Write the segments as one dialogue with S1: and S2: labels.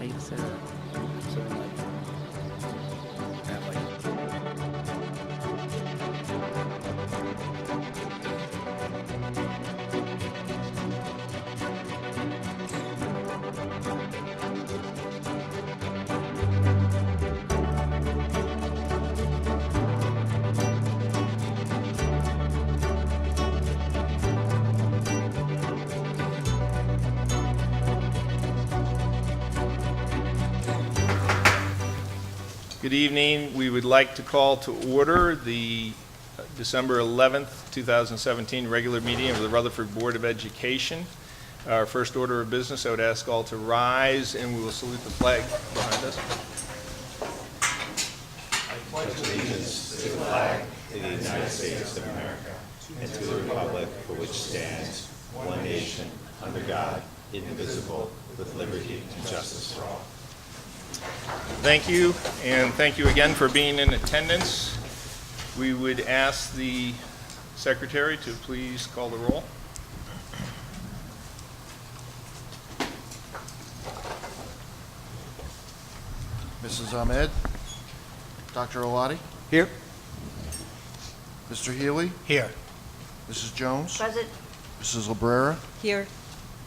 S1: How you set it up?
S2: Sort of like, kind of like,
S3: Good evening. We would like to call to order the December 11th, 2017 regular meeting of the Rutherford Board of Education. Our first order of business, I would ask all to rise, and we will salute the flag behind us.
S4: Allegiance to the flag of the United States of America and to the republic for which stands one nation, under God, indivisible, with liberty and justice for all.
S3: Thank you, and thank you again for being in attendance. We would ask the secretary to please call the roll.
S5: Mrs. Ahmed? Dr. Olati?
S2: here?
S5: Mr. Healy?
S2: Here.
S5: Mrs. Jones?
S6: Present.
S5: Mrs. Librera?
S6: Here.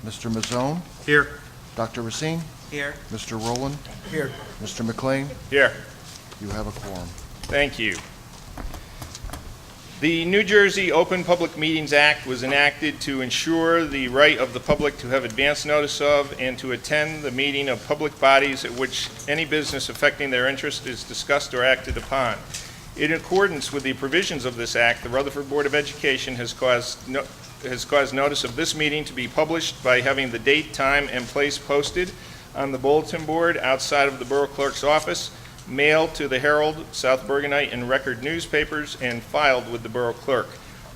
S5: Mr. Mazzone?
S2: Here.
S5: Dr. Racine?
S2: Here.
S5: Mr. Rowland?
S2: Here.
S5: Mr. McLean?
S3: Here.
S5: You have a quorum.
S3: Thank you. The New Jersey Open Public Meetings Act was enacted to ensure the right of the public to have advance notice of and to attend the meeting of public bodies at which any business affecting their interest is discussed or acted upon. In accordance with the provisions of this act, the Rutherford Board of Education has caused notice of this meeting to be published by having the date, time, and place posted on the bulletin board outside of the Borough Clerk's office, mailed to the Herald, South Bergenite, and Record newspapers, and filed with the Borough Clerk.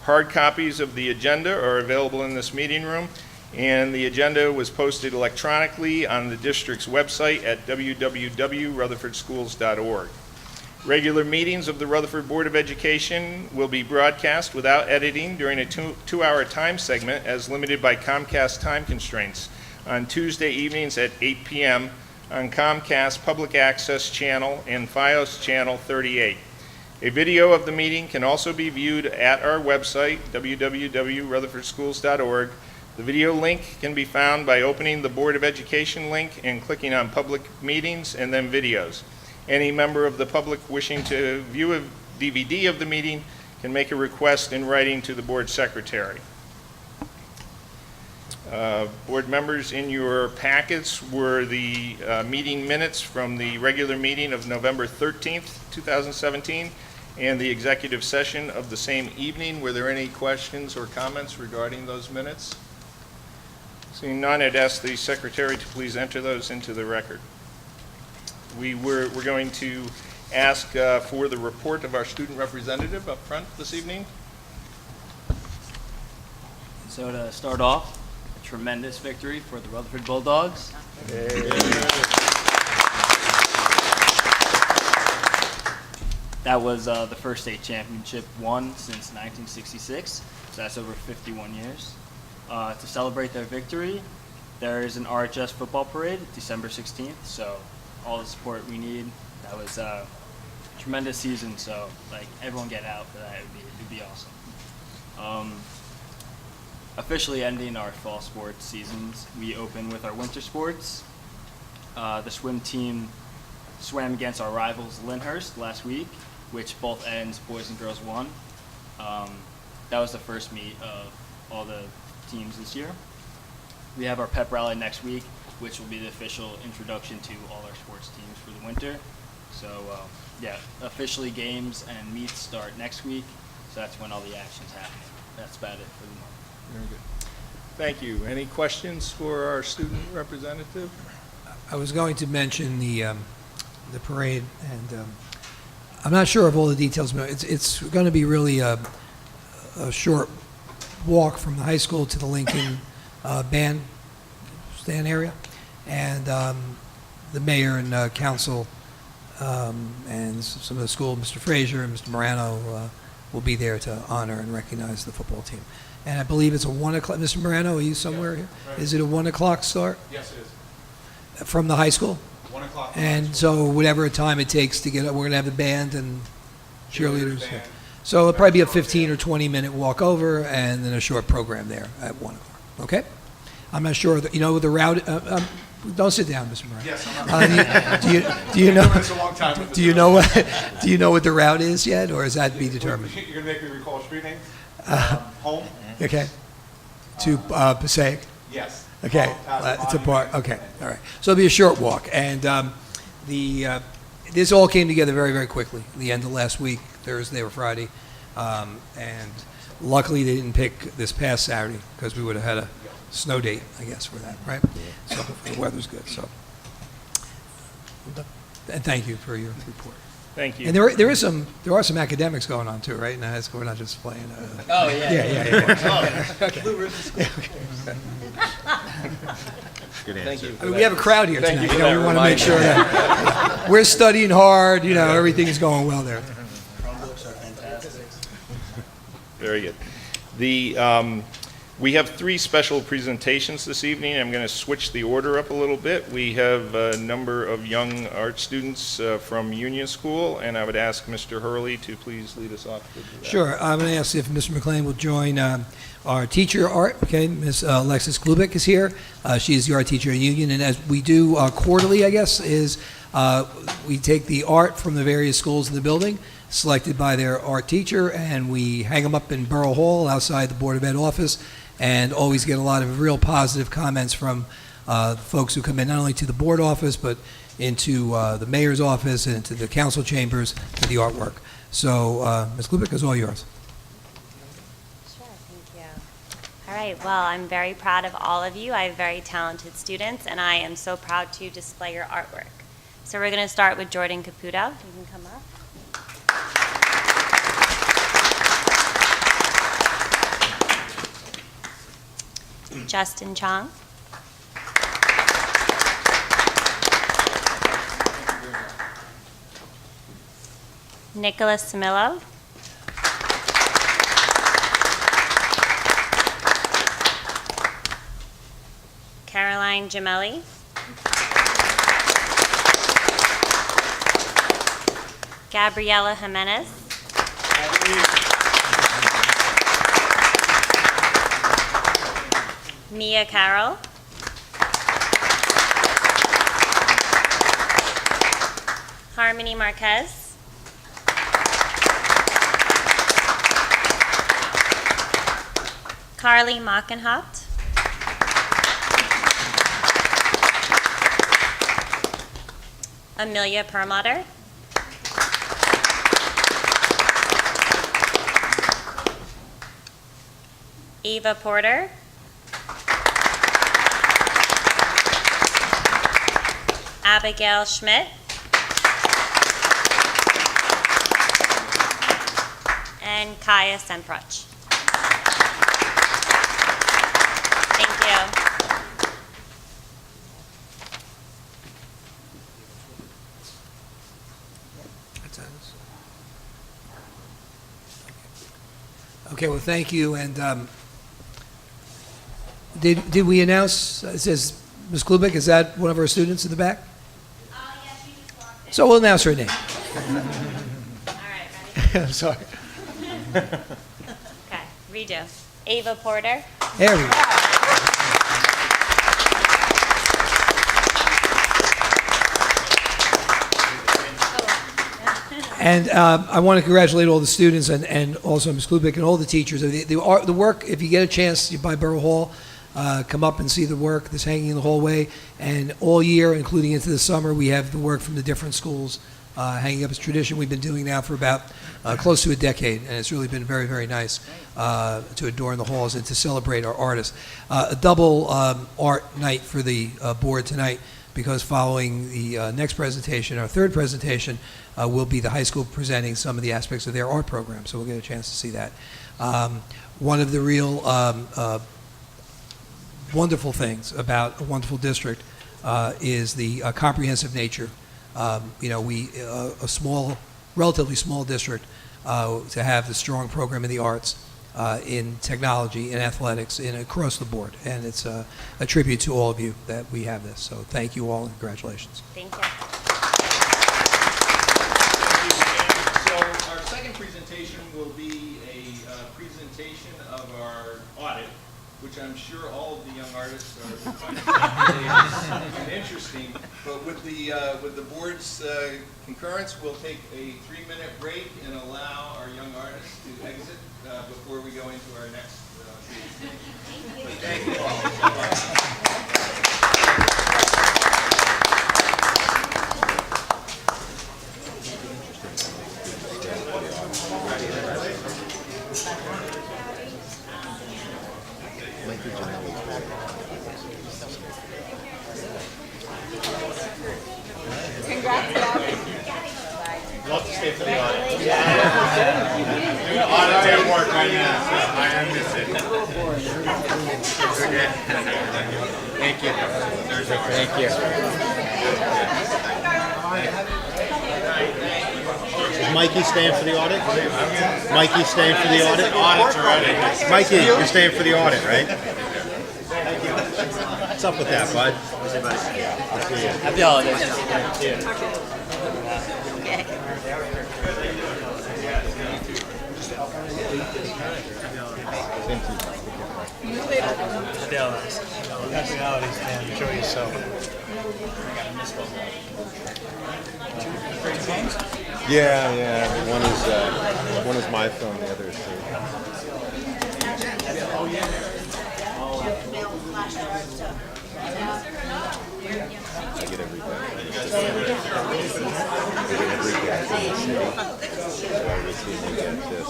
S3: Hard copies of the agenda are available in this meeting room, and the agenda was posted electronically on the district's website at www.rutherfordschools.org. Regular meetings of the Rutherford Board of Education will be broadcast without editing during a two-hour time segment as limited by Comcast time constraints on Tuesday evenings at 8 p.m. on Comcast Public Access Channel and FiOS Channel 38. A video of the meeting can also be viewed at our website, www.rutherfordschools.org. The video link can be found by opening the Board of Education link and clicking on Public Meetings and then Videos. Any member of the public wishing to view a DVD of the meeting can make a request in writing to the board secretary. Board members, in your packets were the meeting minutes from the regular meeting of November 13th, 2017, and the executive session of the same evening. Were there any questions or comments regarding those minutes? Seeing none, I'd ask the secretary to please enter those into the record. We're going to ask for the report of our student representative up front this evening.
S7: So to start off, a tremendous victory for the Rutherford Bulldogs. That was the first state championship won since 1966, so that's over 51 years. To celebrate their victory, there is an RHS football parade December 16th, so all the support we need. That was a tremendous season, so like everyone get out for that. It'd be awesome. Officially ending our fall sports seasons, we open with our winter sports. The swim team swam against our rivals Lyndhurst last week, which both ends boys and girls won. That was the first meet of all the teams this year. We have our pep rally next week, which will be the official introduction to all our sports teams for the winter. So yeah, officially games and meets start next week, so that's when all the action's happening. That's about it for the month.
S3: Very good. Thank you. Any questions for our student representative?
S8: I was going to mention the parade, and I'm not sure of all the details, but it's going to be really a short walk from the high school to the Lincoln bandstand area, and the mayor and council and some of the school, Mr. Frazier and Mr. Morano, will be there to honor and recognize the football team. And I believe it's a 1 o'clock. Mr. Morano, are you somewhere here? Is it a 1 o'clock start?
S3: Yes, it is.
S8: From the high school?
S1: 1 o'clock.
S8: And so whatever time it takes to get up, we're going to have the band and cheerleaders.
S1: band.
S8: So it'll probably be a 15 or 20-minute walk over and then a short program there at 1 o'clock. Okay? I'm not sure, that, you know, the route, don't sit down, Mr. Murray.
S1: Yes, I'm not.
S8: Do you know,
S1: It's a long time with
S8: do you know what the route is yet, or is that to be determined?
S1: You're going to make me recall street names? Home?
S8: Okay? To Passaic?
S1: Yes.
S8: Okay,
S1: Past
S8: it's a
S1: the
S8: part,
S1: monument.
S8: okay, all right. So it'll be a short walk, and this all came together very, very quickly, the end of last week, Thursday or Friday, and luckily they didn't pick this past Saturday, because we would have had a snow date, I guess, for that, right? So hopefully the weather's good, so. And thank you for your report.
S3: Thank you.
S8: And there are some academics going on too, right? In high school, we're not just playing.
S2: Oh, yeah.
S8: Yeah. Okay.
S4: Good
S2: Thank you.
S8: I mean, we have a crowd here
S3: Thank you
S8: tonight.
S3: for
S8: You know,
S3: that
S8: we want to make sure that we're studying hard. You know, everything's going well there.
S7: Chromebooks are fantastic.
S3: Very good. We have 3 special presentations this evening. I'm going to switch the order up a little bit. We have a number of young art students from Union School, and I would ask Mr. Hurley to please lead us off with that.
S8: Sure. I'm going to ask if Mr. McLean will join our teacher art. Okay, Miss Alexis Klubik is here. She is the art teacher at Union, and as we do quarterly, I guess, is we take the art from the various schools in the building, selected by their art teacher, and we hang them up in Borough Hall outside the Board of Ed office, and always get a lot of real positive comments from folks who come in, not only to the board office, but into the mayor's office and into the council chambers for the artwork. So, Ms. Klubik, is all yours.
S6: Sure, thank you. All right, well, I'm very proud of all of you. I have very talented students, and I am so proud to display your artwork. So we're going to start with Jordan Caputo. You can come up. Justin Chong. Nicholas Samillo. Caroline Gemelli. Gabriela Jimenez. Mia Carroll. Harmony Marquez. Carly Mockenhaupt. Amelia Perlmutter. Eva Porter. Abigail Schmidt. And Kaya Semproch. Thank you.
S8: Okay, well, thank you. And did we announce, it says, Ms. Klubik, is that one of our students in the back?
S6: Yes, she just walked in.
S8: So we'll announce her name.
S6: All right, ready?
S8: I'm sorry.
S6: Okay, redo. Ava Porter.
S8: There we go. And I want to congratulate all the students and also Ms. Klubik and all the teachers. The work, if you get a chance, by Borough Hall, come up and see the work that's hanging in the hallway. And all year, including into the summer, we have the work from the different schools hanging up. It's a tradition we've been doing now for about close to a decade, and it's really been very, very nice to adorn the halls and to celebrate our artists. A double art night for the board tonight, because following the next presentation, our third presentation, will be the high school presenting some of the aspects of their art program, so we'll get a chance to see that. One of the real wonderful things about a wonderful district is the comprehensive nature. A small, relatively small district, to have the strong program in the arts in technology, in athletics, in across the board. And it's a tribute to all of you that we have this. So thank you all and congratulations.
S6: Thank you.
S3: So our second presentation will be a presentation of our audit, which I'm sure all of the young artists are finding interesting. But with the board's concurrence, we'll take a 3-minute break and allow our young artists to exit before we go into our next presentation. Thank you all. Love to stay for the audit. Audit didn't work right now, so I miss it. Thank you. Thank you.
S4: Is Mikey staying for the audit? Mikey staying for the audit?
S3: Audit's already.
S4: Mikey, you're staying for the audit, right? What's up with that, bud?
S7: Happy holidays.
S2: Happy holidays, man. Enjoy yourself.
S4: Yeah. One is my phone, the other is his. I get every day. Every guy from the city. So I routinely get this.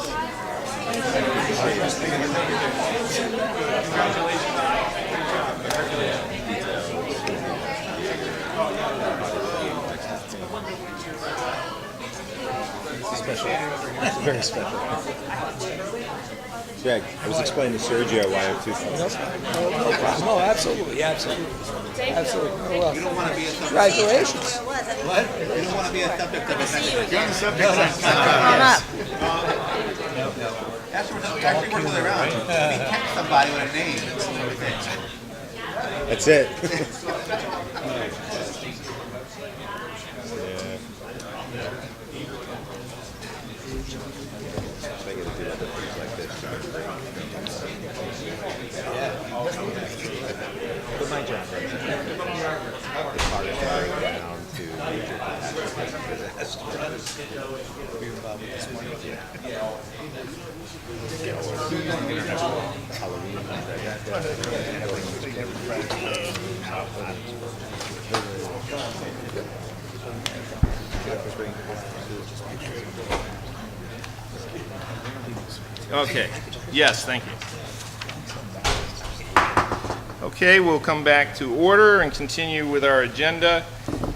S4: Special. It's very special. Greg, I was explaining to Sergio why I have two phones.
S2: No, absolutely. Absolutely. Well,
S1: You don't want to be a subject.
S2: congratulations.
S1: What? You don't want to be a subject of a second. You're on the subject. That's actually works the other way around. You text somebody with a name.
S4: That's it. I gotta do other things like this. But my job right now is hard to break down to major disasters. Were you involved with this morning? Halloween.
S3: Okay. Yes, thank you. Okay, we'll come back to order and continue with our agenda.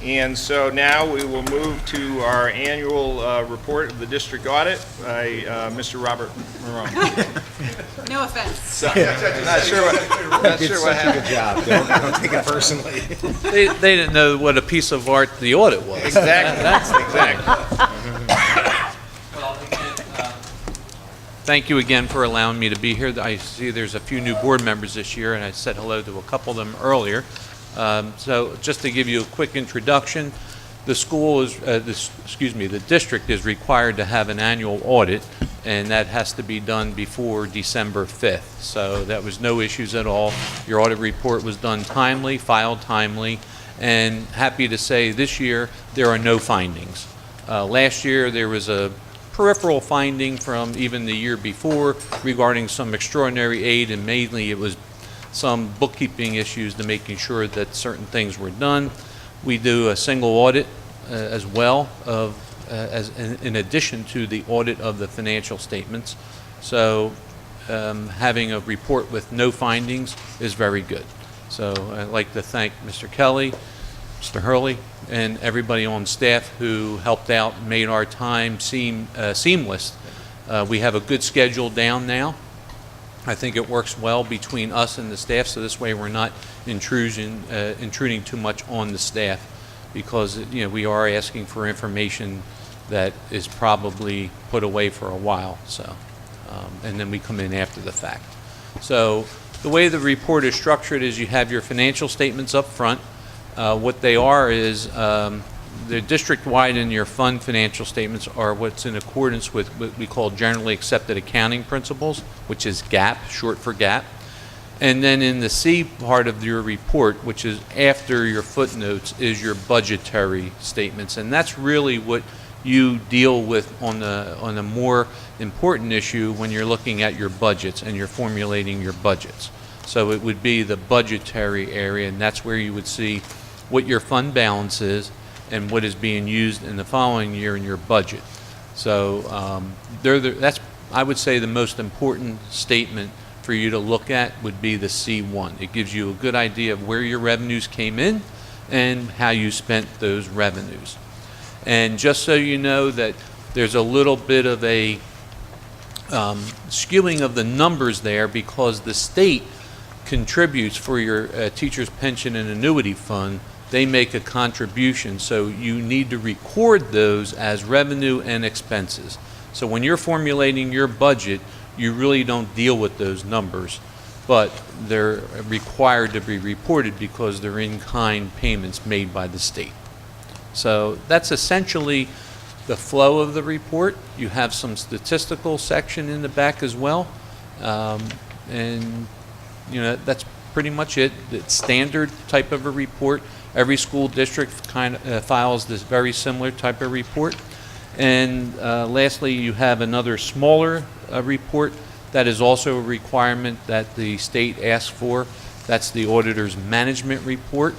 S3: And so now we will move to our annual report of the district audit by Mr. Robert Marone.
S9: No offense.
S3: Sorry, not sure what happened.
S4: Good job. Don't take it personally.
S10: They didn't know what a piece of art the audit was.
S3: Exactly. Exactly.
S10: Thank you again for allowing me to be here. I see there's a few new board members this year, and I said hello to a couple of them earlier. So just to give you a quick introduction, the school is, the district is required to have an annual audit, and that has to be done before December 5th. So that was no issues at all. Your audit report was done timely, filed timely, and happy to say this year there are no findings. Last year there was a peripheral finding from even the year before regarding some extraordinary aid, and mainly it was some bookkeeping issues to making sure that certain things were done. We do a single audit as well of in addition to the audit of the financial statements. So having a report with no findings is very good. So I'd like to thank Mr. Kelly, Mr. Hurley, and everybody on staff who helped out and made our time seamless. We have a good schedule down now. I think it works well between us and the staff, so this way we're not intruding too much on the staff, because we are asking for information that is probably put away for a while. So and then we come in after the fact. So the way the report is structured is you have your financial statements up front. What they are is the district-wide and your fund financial statements are what's in accordance with what we call generally accepted accounting principles, which is GAAP, short for GAAP. And then in the C part of your report, which is after your footnotes, is your budgetary statements. And that's really what you deal with on a more important issue when you're looking at your budgets and you're formulating your budgets. So it would be the budgetary area, and that's where you would see what your fund balance is and what is being used in the following year in your budget. So that's, I would say, the most important statement for you to look at would be the C1. It gives you a good idea of where your revenues came in and how you spent those revenues. And just so you know that there's a little bit of a skewing of the numbers there because the state contributes for your teacher's pension and annuity fund. They make a contribution, so you need to record those as revenue and expenses. So when you're formulating your budget, you really don't deal with those numbers, but they're required to be reported because they're in-kind payments made by the state. So that's essentially the flow of the report. You have some statistical section in the back as well, and that's pretty much it. It's standard type of a report. Every school district kind of files this very similar type of report. And lastly, you have another smaller report that is also a requirement that the state asks for. That's the auditor's management report.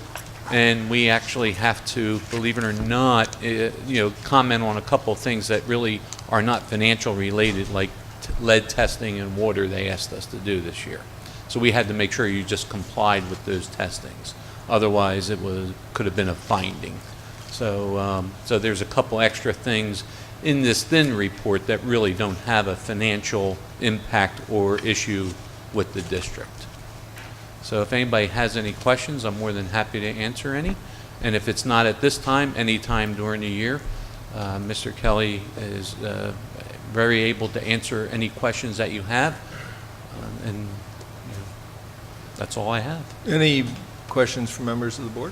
S10: And we actually have to, believe it or not, comment on a couple of things that really are not financial related, like lead testing and water they asked us to do this year. So we had to make sure you just complied with those testings. Otherwise, could have been a finding. So there's a couple extra things in this thin report that really don't have a financial impact or issue with the district. So if anybody has any questions, I'm more than happy to answer any. And if it's not at this time, any time during the year, Mr. Kelly is very able to answer any questions that you have. And that's all I have.
S3: Any questions from members of the board?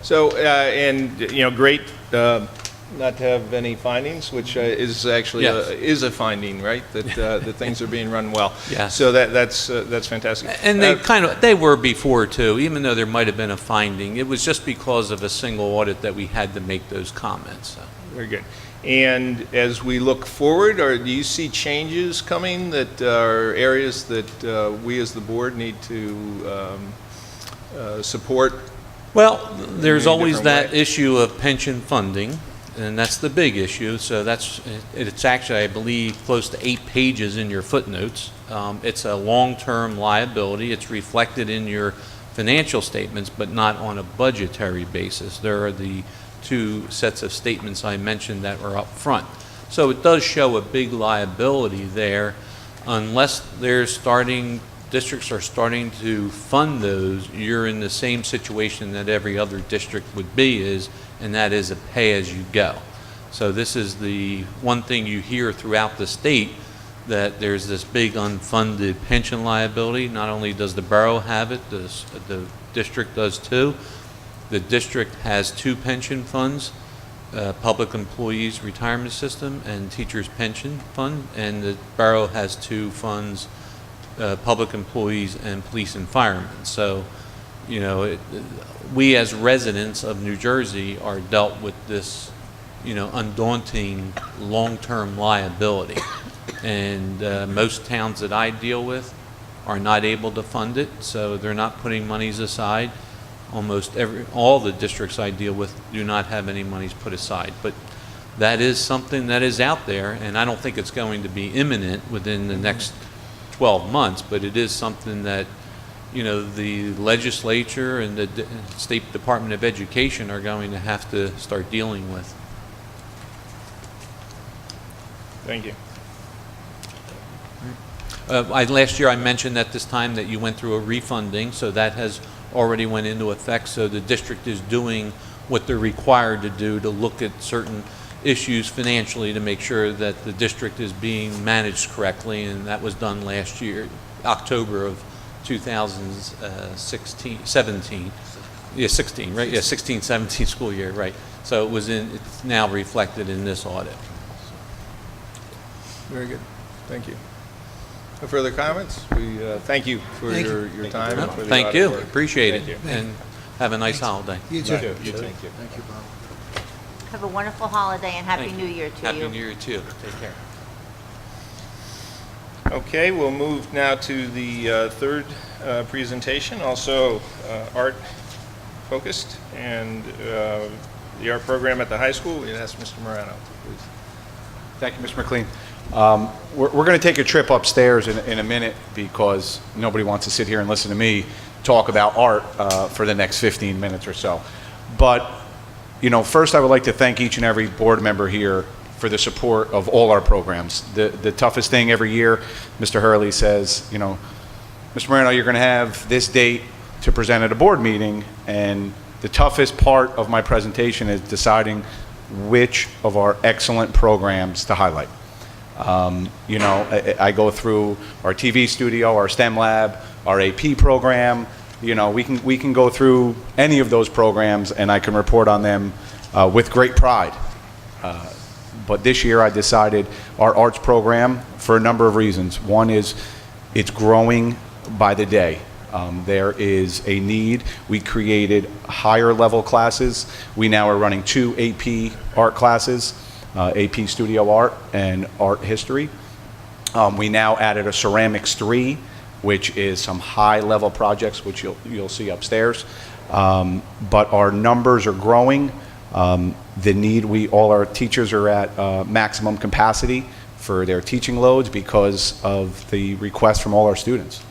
S3: So, great not to have any findings, which is actually
S10: Yes.
S3: is a finding, right? That things are being run well.
S10: Yes.
S3: So that's fantastic.
S10: And they were before too, even though there might have been a finding. It was just because of a single audit that we had to make those comments. So.
S3: Very good. And as we look forward, do you see changes coming that are areas that we as the board need to support?
S10: Well, there's always that
S3: way?
S10: issue of pension funding, and that's the big issue. So it's actually, I believe, close to 8 pages in your footnotes. It's a long-term liability. It's reflected in your financial statements, but not on a budgetary basis. There are the 2 sets of statements I mentioned that are up front. So it does show a big liability there, unless districts are starting to fund those. You're in the same situation that every other district would be and that is a pay-as-you-go. So this is the one thing you hear throughout the state, that there's this big unfunded pension liability. Not only does the borough have it, the district does too. The district has 2 pension funds, Public Employees Retirement System and Teachers Pension Fund, and the borough has 2 funds, Public Employees and Police and Firemen. So, we as residents of New Jersey are dealt with this, undaunting long-term liability. And most towns that I deal with are not able to fund it, so they're not putting monies aside. All the districts I deal with do not have any monies put aside. But that is something that is out there, and I don't think it's going to be imminent within the next 12 months, but it is something that, the legislature and the State Department of Education are going to have to start dealing with.
S3: Thank you.
S10: Last year I mentioned at this time that you went through a refunding, so that has already went into effect. So the district is doing what they're required to do to look at certain issues financially to make sure that the district is being managed correctly, and that was done last year, October of 2016, 17. Yeah, 16, right? Yeah, 16, 17 school year, right. So it's now reflected in this audit.
S3: Very good. Thank you. No further comments? We thank you for
S8: Thank you.
S3: your time. and for the
S10: Thank
S3: audit
S10: you,
S3: work.
S10: appreciate it,
S3: Thank you.
S10: and have a nice holiday.
S8: You too.
S3: You too.
S2: Thank you, Bob.
S11: Have a wonderful holiday and Happy
S10: Thank
S11: New
S10: you.
S11: Year to you.
S10: Happy New Year, too. Take care.
S3: Okay, we'll move now to the third presentation, also art-focused, and the art program at the high school. We'd ask Mr. Morano, please.
S12: Thank you, Mr. McLean. We're going to take a trip upstairs in a minute because nobody wants to sit here and listen to me talk about art for the next 15 minutes or so. But, you know, first I would like to thank each and every board member here for the support of all our programs. The toughest thing every year, Mr. Hurley says, you know, Mr. Morano, you're going to have this date to present at a board meeting, and the toughest part of my presentation is deciding which of our excellent programs to highlight. You know, I go through our TV studio, our STEM lab, our AP program. You know, we can go through any of those programs, and I can report on them with great pride. But this year I decided our arts program for a number of reasons. One is it's growing by the day. There is a need. We created higher level classes. We now are running 2 AP art classes, AP Studio Art and Art History. We now added a Ceramics 3, which is some high level projects, which you'll see upstairs. But our numbers are growing. The need, all our teachers are at maximum capacity for their teaching loads because of the request from all our students.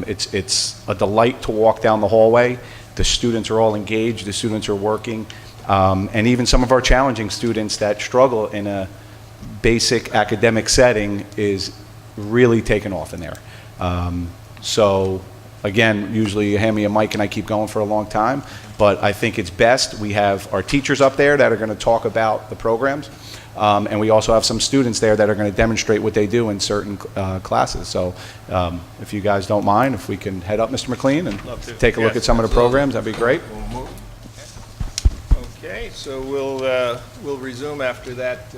S12: It's a delight to walk down the hallway. The students are all engaged, the students are working, and even some of our challenging students that struggle in a basic academic setting is really taking off in there. So again, usually you hand me a mic and I keep going for a long time, but I think it's best we have our teachers up there that are going to talk about the programs, and we also have some students there that are going to demonstrate what they do in certain classes. So if you guys don't mind, if we can head up, Mr. McLean, and take a look at some of the programs, that'd be great.
S3: We'll move. Okay, so we'll resume after that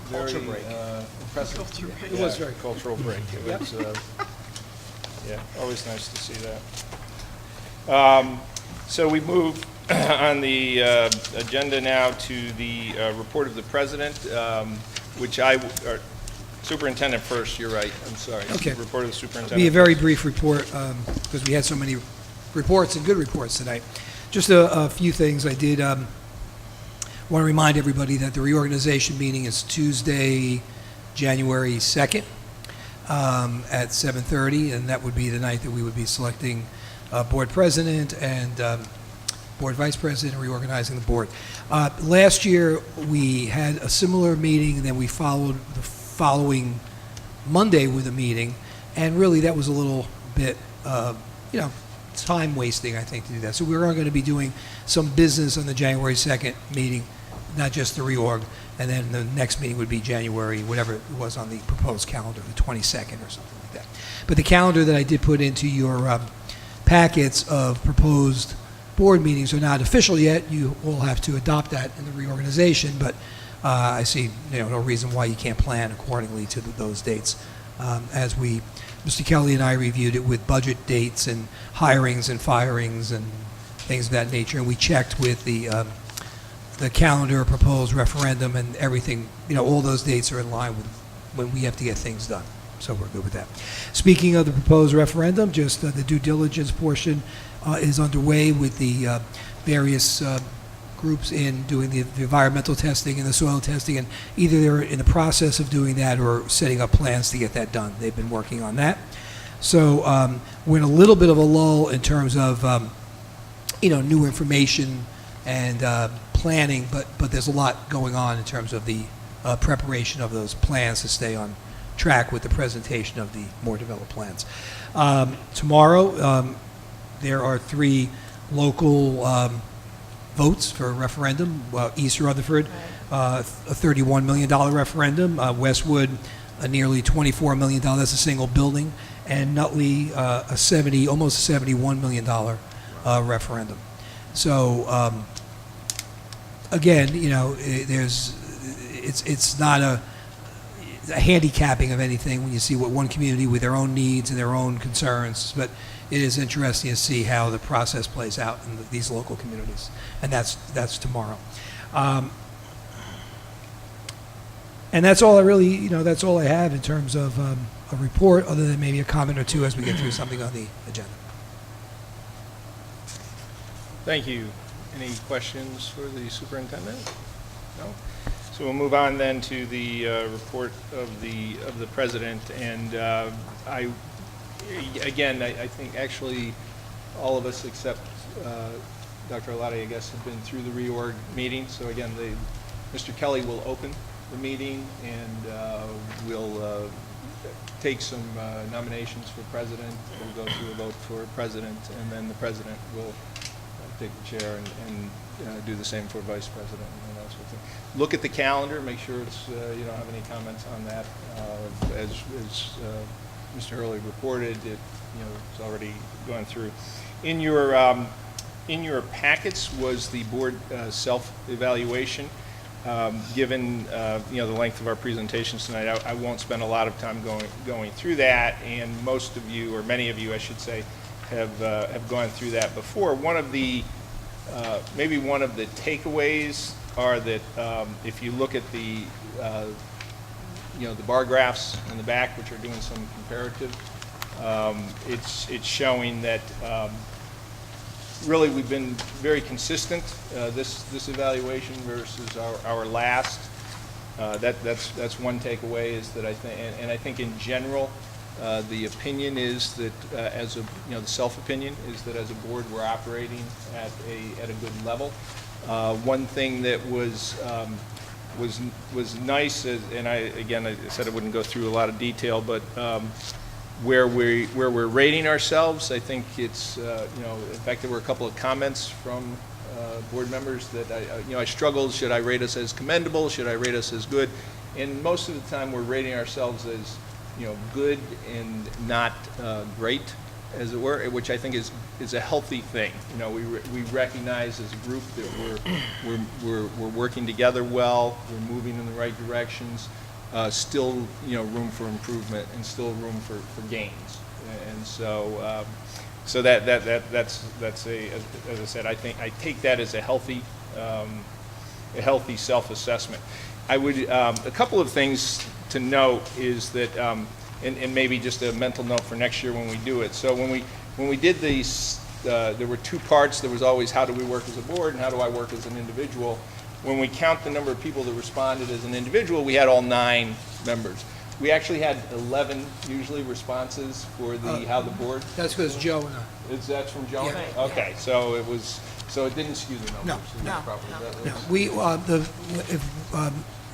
S3: very impressive.
S8: It was very
S3: cultural break. It was, yeah, always nice to see that. So we move on the agenda now to the report of the president, which superintendent first. You're right. I'm sorry.
S8: Okay.
S3: Report of the superintendent.
S8: Be a very brief report because we had so many reports and good reports tonight. Just a few things. I did want to remind everybody that the reorganization meeting is Tuesday, January 2nd at 7:30, and that would be the night that we would be selecting board president and board vice president, reorganizing the board. Last year, we had a similar meeting, then we followed the following Monday with a meeting, and really that was a little bit, time wasting, I think, to do that. So we are going to be doing some business on the January 2nd meeting, not just the reorg, and then the next meeting would be January, whatever it was on the proposed calendar, the 22nd or something like that. But the calendar that I did put into your packets of proposed board meetings are not official yet. You will have to adopt that in the reorganization, but I see no reason why you can't plan accordingly to those dates. As Mr. Kelly and I reviewed it with budget dates and hirings and firings and things of that nature, and we checked with the calendar, proposed referendum, and everything. All those dates are in line with when we have to get things done. So we're good with that. Speaking of the proposed referendum, just the due diligence portion is underway with the various groups in doing the environmental testing and the soil testing, and either they're in the process of doing that or setting up plans to get that done. They've been working on that. So we're in a little bit of a lull in terms of new information and planning, but there's a lot going on in terms of the preparation of those plans to stay on track with the presentation of the more developed plans. Tomorrow, there are 3 local votes for a referendum. East Rutherford, a $31 million referendum. Westwood, a nearly $24 million, that's a single building. And Nutley, almost $71 million referendum. So, again, it's not a handicapping of anything when you see what one community with their own needs and their own concerns, but it is interesting to see how the process plays out in these local communities, and that's tomorrow. And that's all I really, that's all I have in terms of a report, other than maybe a comment or two as we get through something on the agenda.
S3: Thank you. Any questions for the superintendent? No? So we'll move on then to the report of the president. And I think actually all of us except Dr. Alati, I guess, have been through the reorg meeting. So again, Mr. Kelly will open the meeting, and we'll take some nominations for president. We'll go through a vote for president, and then the president will take the chair and do the same for vice president and that sort of thing. Look at the calendar, make sure it's you don't have any comments on that. As Mr. Hurley reported, it's already gone through. In your packets was the board self-evaluation. Given the length of our presentations tonight, I won't spend a lot of time going through that, and most of you, or many of you, I should say, have gone through that before. Maybe one of the takeaways are that if you look at the bar graphs in the back, which are doing some comparative, it's showing that really we've been very consistent this evaluation versus our last. That's one takeaway, is that I think in general the opinion is that the self-opinion is that as a board we're operating at a good level. One thing that was nice, and I said I wouldn't go through a lot of detail, but where we're rating ourselves, I think it's in fact there were a couple of comments from board members that I struggled. Should I rate us as commendable? Should I rate us as good? And most of the time we're rating ourselves as good and not great, as it were, which I think is a healthy thing. We recognize as a group that we're working together well. We're moving in the right directions. Still, room for improvement and still room for gains. And so, that's as I said, I think I take that as a healthy self-assessment. I would a couple of things to note is that, and maybe just a mental note for next year when we do it. So when we did these, there were two parts. There was always how do we work as a board and how do I work as an individual. When we count the number of people that responded as an individual, we had all 9 members. We actually had 11 usually responses for the how the board.
S8: That's because Joe and I.
S3: That's from Joe?
S8: Yeah. Right,
S3: okay, so it didn't skew the numbers.
S8: No.
S3: No.
S8: We if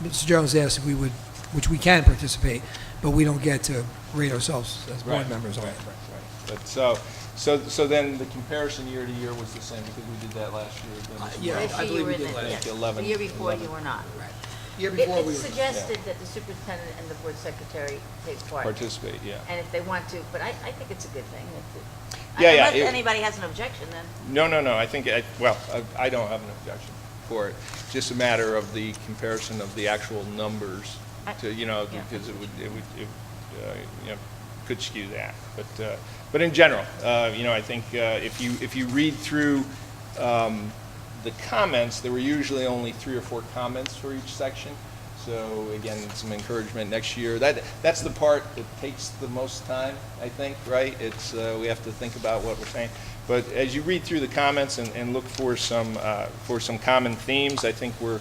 S8: Mr. Jones asked if we would, which we can participate, but we don't get to rate ourselves as board members.
S3: Right. But so then the comparison year to year was the same because we did that last year.
S11: Last year you were in the
S3: 11.
S11: The year before you were not.
S8: Right. Year before we were.
S11: It's suggested that the superintendent and the board secretary take part.
S3: Participate, yeah.
S11: And if they want to, but I think it's a good thing.
S3: Unless
S11: anybody has an objection, then.
S3: No. I think I don't have an objection for it. Just a matter of the comparison of the actual numbers to because it would could skew that. But in general, I think if you read through the comments, there were usually only 3 or 4 comments for each section. So again, some encouragement next year. That's the part that takes the most time, I think, right? It's we have to think about what we're saying. But as you read through the comments and look for some common themes, I think we're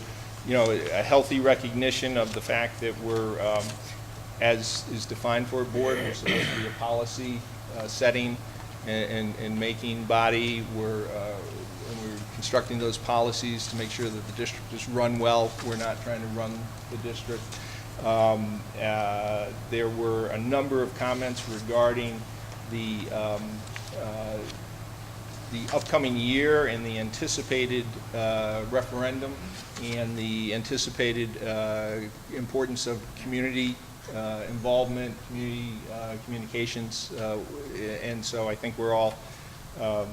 S3: a healthy recognition of the fact that we're as is defined for a board, we're supposed to be a policy setting and making body. We're constructing those policies to make sure that the district is run well. We're not trying to run the district. There were a number of comments regarding the the upcoming year and the anticipated referendum and the anticipated importance of community involvement, community communications, and so I think we're all, have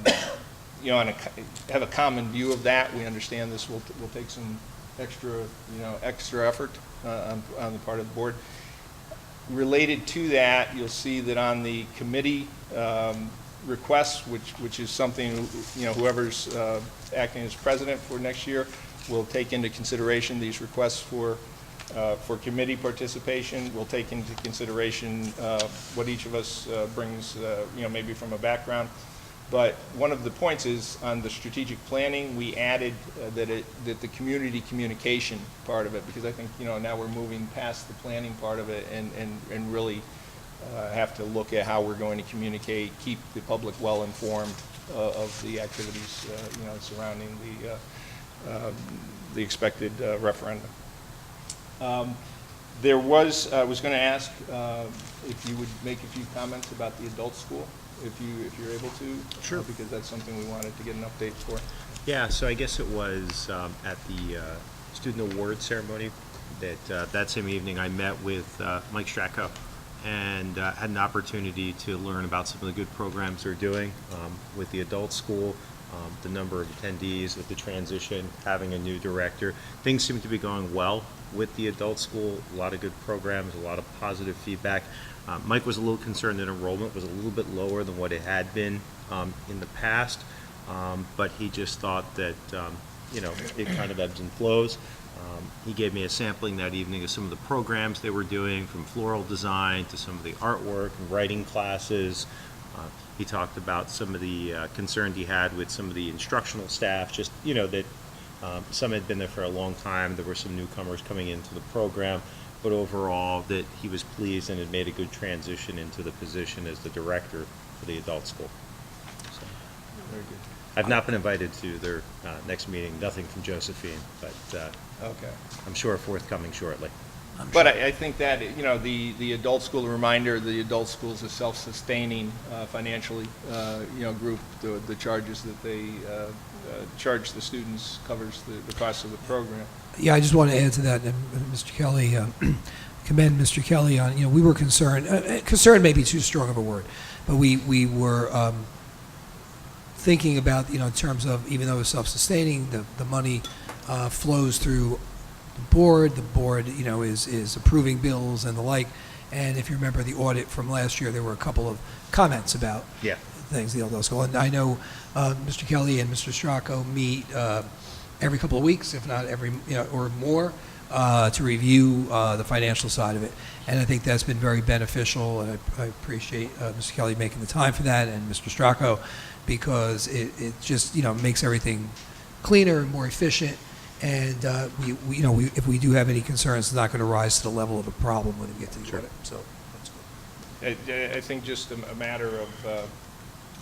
S3: a common view of that. We understand this will take some extra effort on the part of the board. Related to that, you'll see that on the committee requests, which is something, whoever's acting as president for next year will take into consideration these requests for committee participation. We'll take into consideration what each of us brings, maybe from a background. But one of the points is on the strategic planning, we added that the community communication part of it, because I think, now we're moving past the planning part of it and really have to look at how we're going to communicate, keep the public well informed of the activities, surrounding the expected referendum. I was going to ask if you would make a few comments about the adult school, if you're able to.
S13: Sure.
S3: Because that's something we wanted to get an update for.
S13: Yeah, so I guess it was at the student award ceremony that same evening I met with Mike Stracco and had an opportunity to learn about some of the good programs they're doing with the adult school, the number of attendees, with the transition, having a new director. Things seem to be going well with the adult school, a lot of good programs, a lot of positive feedback. Mike was a little concerned that enrollment was a little bit lower than what it had been in the past, but he just thought that, it kind of ebbs and flows. He gave me a sampling that evening of some of the programs they were doing, from floral design to some of the artwork and writing classes. He talked about some of the concern he had with some of the instructional staff, just, that some had been there for a long time. There were some newcomers coming into the program, but overall that he was pleased and had made a good transition into the position as the director for the adult school. So,
S3: Very good.
S13: I've not been invited to their next meeting, nothing from Josephine, but
S3: Okay.
S13: I'm sure forthcoming shortly.
S3: But I think that, the adult school, a reminder, the adult school is a self-sustaining financially, group. The charges that they charge the students covers the cost of the program.
S8: Yeah, I just want to add to that, and Mr. Kelly, commend Mr. Kelly on, we were concerned, concerned may be too strong of a word, but we were thinking about, in terms of, even though it's self-sustaining, the money flows through the board, is approving bills and the like, and if you remember the audit from last year, there were a couple of comments about things, the adult school, and I know Mr. Kelly and Mr. Stracco meet every couple of weeks, if not every, or more, to review the financial side of it. And I think that's been very beneficial, and I appreciate Mr. Kelly making the time for that, and Mr. Stracco, because it just, makes everything cleaner and more efficient. And if we do have any concerns, it's not going to rise to the level of a problem when we get to the audit. So that's good.
S3: I think just a matter of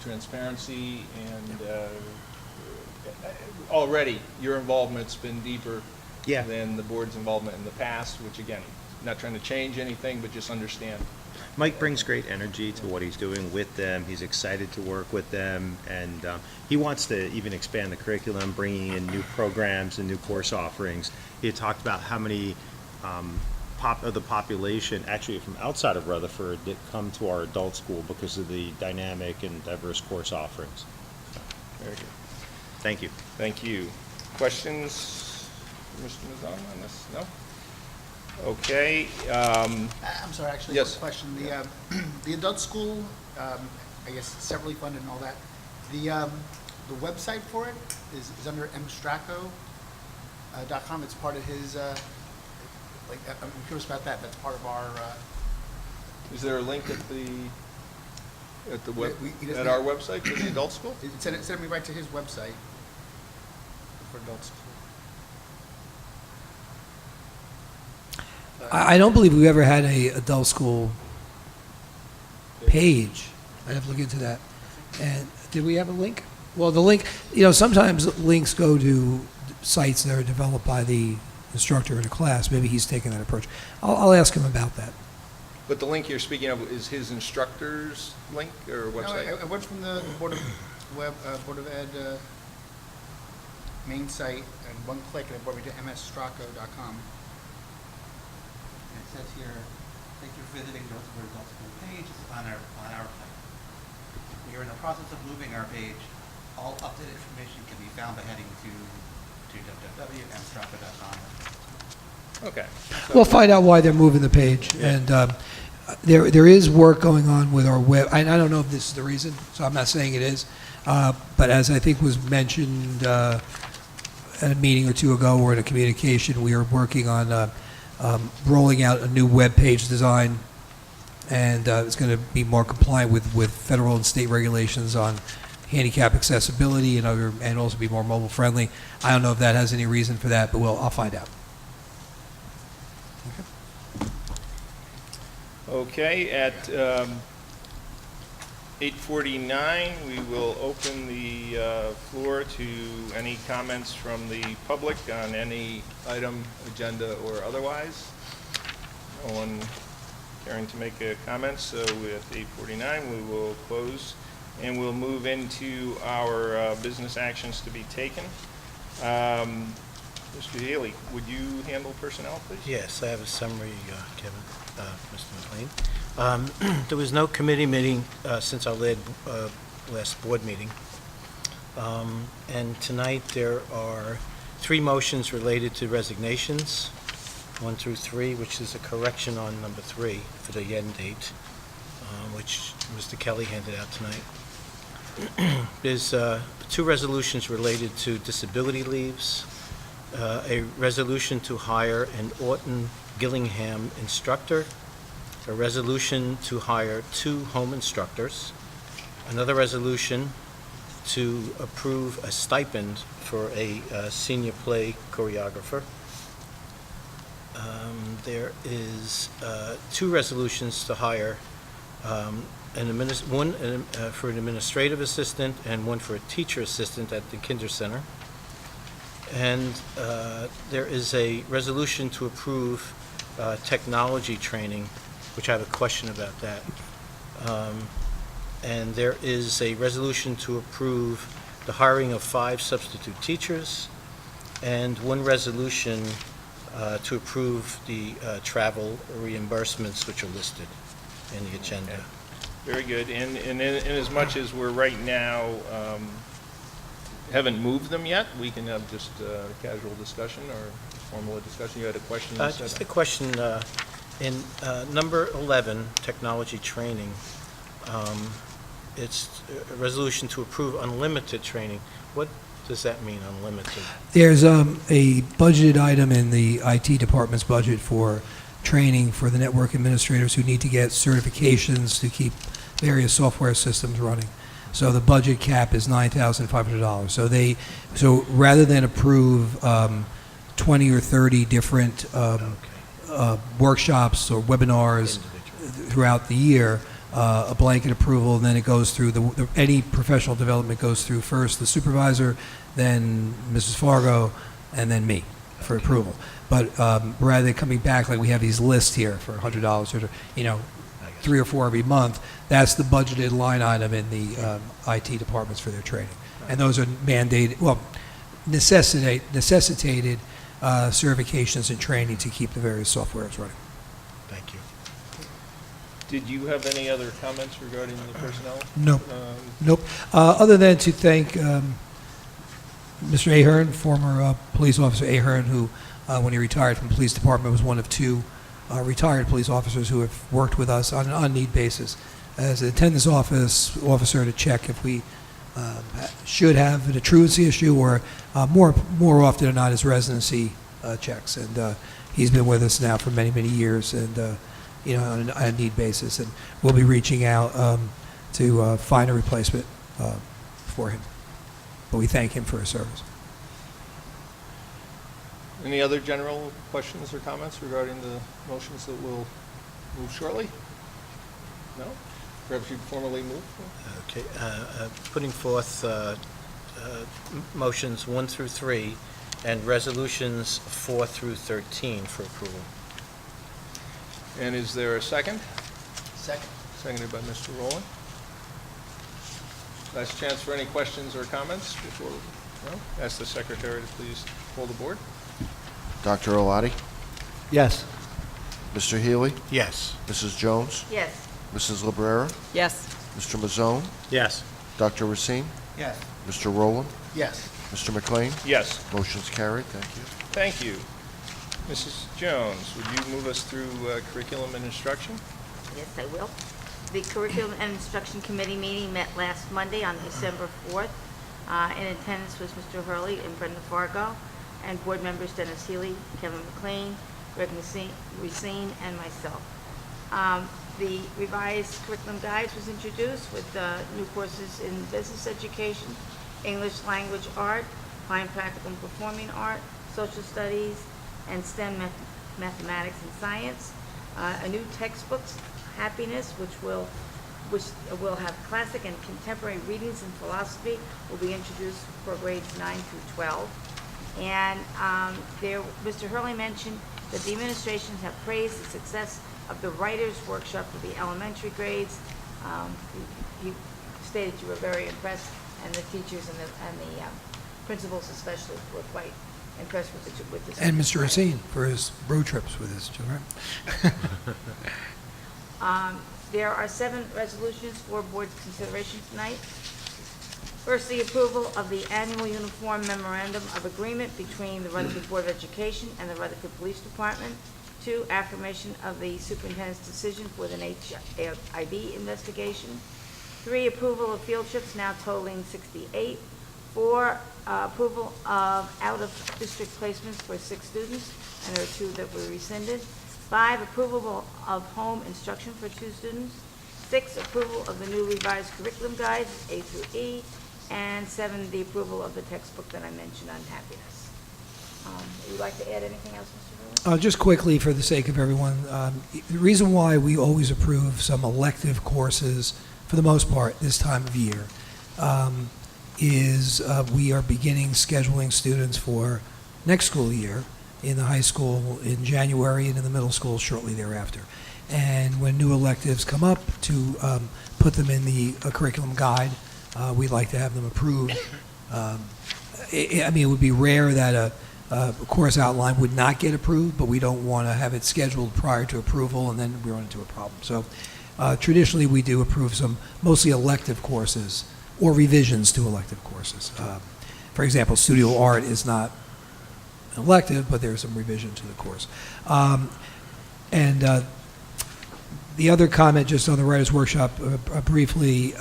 S3: transparency, and already your involvement's been deeper than the board's involvement in the past, which again, not trying to change anything, but just understand.
S13: Mike brings great energy to what he's doing with them. He's excited to work with them, and he wants to even expand the curriculum, bringing in new programs and new course offerings. He had talked about how many of the population, actually from outside of Rutherford, that come to our adult school because of the dynamic and diverse course offerings.
S3: Very good.
S13: Thank you.
S3: Thank you. Questions, Mr. Mazan, on this? No? Okay.
S14: I'm sorry, actually,
S3: yes.
S14: one question. The adult school, I guess separately funded and all that. The website for it is under mstracco.com. It's part of his. I'm curious about that. That's part of our.
S3: Is there a link at our website for the adult school?
S14: It sent me right to his website for adult school.
S8: I don't believe we ever had a adult school page. I'd have to look into that. And did we have a link? Well, the link, sometimes links go to sites that are developed by the instructor in a class. Maybe he's taking that approach. I'll ask him about that.
S3: But the link you're speaking of is his instructor's link or website?
S14: No, I went from the Board of Board of Ed main site, and one click, and it brought me to msstraco.com.
S1: And it says here, thank you for visiting Rutherford Adult School page on our site. We are in the process of moving our page. All updated information can be found by heading to www.mstraco.com.
S3: Okay.
S8: We'll find out why they're moving the page, and there is work going on with our web. I don't know if this is the reason, so I'm not saying it is, but as I think was mentioned at a meeting or two ago or in a communication, we are working on rolling out a new web page design, and it's going to be more compliant with federal and state regulations on handicap accessibility and also be more mobile friendly. I don't know if that has any reason for that, but I'll find out.
S3: Okay, at 8:49, we will open the floor to any comments from the public on any item, agenda, or otherwise. No one caring to make a comment, so at 8:49, we will close, and we'll move into our business actions to be taken. Mr. Haley, would you handle personnel, please?
S2: Yes, I have a summary, Kevin, Mr. McLean. There was no committee meeting since our last board meeting. And tonight there are 3 motions related to resignations, 1 through 3, which is a correction on number 3 for the end date, which Mr. Kelly handed out tonight. There's 2 resolutions related to disability leaves, a resolution to hire an Orton Gillingham instructor, a resolution to hire 2 home instructors, another resolution to approve a stipend for a senior play choreographer. There is 2 resolutions to hire one for an administrative assistant and one for a teacher assistant at the Kinder Center. And there is a resolution to approve technology training, which I have a question about that. And there is a resolution to approve the hiring of 5 substitute teachers, and 1 resolution to approve the travel reimbursements which are listed in the agenda.
S3: Okay. Very good. And in as much as we're right now haven't moved them yet, we can have just a casual discussion or formal discussion. You had a question?
S2: Just a question. In number 11, technology training, it's a resolution to approve unlimited training. What does that mean, unlimited?
S8: There's a budgeted item in the IT department's budget for training for the network administrators who need to get certifications to keep various software systems running. So the budget cap is $9,500. So rather than approve 20 or 30 different workshops or webinars throughout the year, a blanket approval, and then it goes through any professional development goes through first the supervisor, then Mrs. Fargo, and then me for approval. But rather than coming back like we have these lists here for $100 or 3 or 4 every month, that's the budgeted line item in the IT departments for their training. And those are mandated, necessitated certifications and training to keep the various softwares running.
S2: Thank you.
S3: Did you have any other comments regarding the personnel?
S8: Nope. Nope. Other than to thank Mr. Ahern, former police officer Ahern, who, when he retired from the police department, was one of 2 retired police officers who have worked with us on an on-need basis as an attendance officer to check if we should have a truancy issue or more often than not as residency checks. And he's been with us now for many, many years, and on a need basis. And we'll be reaching out to find a replacement for him. But we thank him for his service.
S3: Any other general questions or comments regarding the motions that we'll move shortly? No? Perhaps you'd formally move?
S2: Okay. Putting forth motions 1 through 3 and resolutions 4 through 13 for approval.
S3: And is there a second?
S14: Second.
S3: Seconded by Mr. Rowland. Last chance for any questions or comments before, no? Ask the secretary to please poll the board.
S5: Dr. Oladi?
S2: Yes.
S5: Mr. Healy?
S2: Yes.
S5: Mrs. Jones?
S11: Yes.
S5: Mrs. Librera?
S9: Yes.
S5: Mr. Mazzone?
S13: Yes.
S5: Dr. Racine?
S1: Yes.
S5: Mr. Rowland?
S14: Yes.
S5: Mr. McLean?
S3: Yes.
S5: Motion's carried. Thank you.
S3: Thank you. Mrs. Jones, would you move us through curriculum and instruction?
S11: Yes, I will. The Curriculum and Instruction Committee meeting met last Monday on December 4th. In attendance was Mr. Hurley and Brenda Fargo, and board members Dennis Healy, Kevin McLean, Greg Racine, and myself. The revised curriculum guides was introduced with new courses in business education, English language art, fine practical and performing art, social studies, and STEM mathematics and science. A new textbook, Happiness, which will have classic and contemporary readings in philosophy, will be introduced for grades 9 through 12. And Mr. Hurley mentioned that the administrations have praised the success of the writers' workshop for the elementary grades. He stated you were very impressed, and the teachers and the principals especially were quite impressed with this.
S8: And Mr. Racine for his road trips with his children.
S11: There are 7 resolutions for board's consideration tonight. First, the approval of the annual uniform memorandum of agreement between the Rutherford Board of Education and the Rutherford Police Department. 2, affirmation of the superintendent's decision with an HIB investigation. 3, approval of field trips now totaling 68. 4, approval of out-of-district placements for 6 students, and there are 2 that were rescinded. 5, approval of home instruction for 2 students. 6, approval of the new revised curriculum guides, A through E. And 7, the approval of the textbook that I mentioned on happiness. Would you like to add anything else, Mr. Hurley?
S8: Just quickly, for the sake of everyone, the reason why we always approve some elective courses, for the most part, this time of year, is we are beginning scheduling students for next school year in the high school in January and in the middle school shortly thereafter. And when new electives come up, to put them in the curriculum guide, we'd like to have them approved. It would be rare that a course outline would not get approved, but we don't want to have it scheduled prior to approval and then we run into a problem. So traditionally we do approve some mostly elective courses or revisions to elective courses. For example, studio art is not an elective, but there's some revision to the course. The other comment just on the writer's workshop, briefly,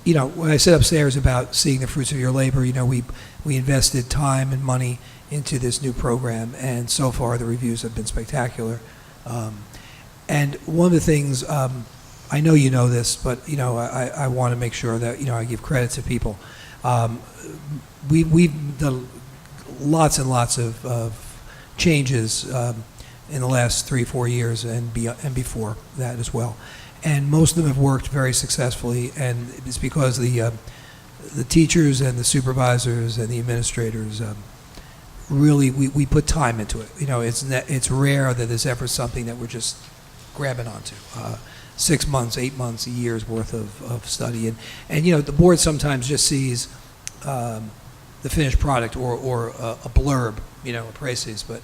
S8: when I said upstairs about seeing the fruits of your labor, we invested time and money into this new program, and so far the reviews have been spectacular. And one of the things, I know you know this, but I want to make sure that I give credit to people. We've done lots and lots of changes in the last 3-4 years and before that as well. And most of them have worked very successfully, and it's because the teachers and the supervisors and the administrators really, we put time into it. It's rare that there's ever something that we're just grabbing onto. 6 months, 8 months, a year's worth of study. And the board sometimes just sees the finished product or a blurb, a précis, but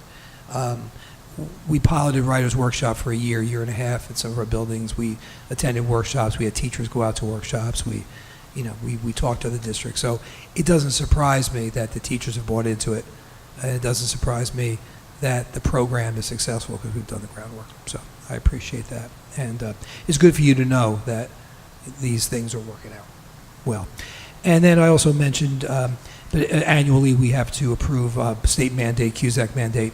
S8: we piloted Writers' Workshop for a year and a half at some of our buildings. We attended workshops. We had teachers go out to workshops. We talked to the district. So it doesn't surprise me that the teachers have bought into it. And it doesn't surprise me that the program is successful because we've done the groundwork. So I appreciate that. And it's good for you to know that these things are working out well. And then I also mentioned that annually we have to approve state mandate, CUSAC mandate,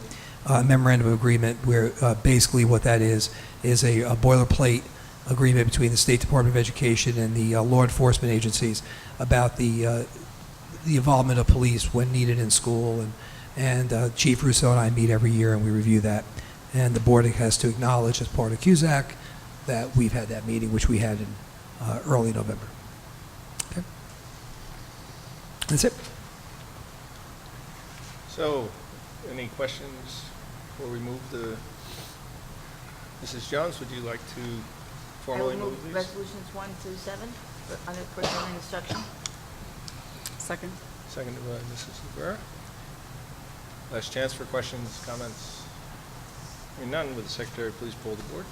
S8: memorandum of agreement, where basically what that is a boilerplate agreement between the State Department of Education and the law enforcement agencies about the involvement of police when needed in school. And Chief Russo and I meet every year and we review that. And the board has to acknowledge as part of CUSAC that we've had that meeting, which we had in early November. Okay. That's it.
S3: So, any questions before we move the... Mrs. Jones, would you like to formally
S11: I will
S3: move these?
S11: resolutions 1 through 7. under curriculum and instruction.
S9: Second.
S3: Seconded by Mrs. Rivera. Last chance for questions, comments. Hearing none, would the secretary please poll the board?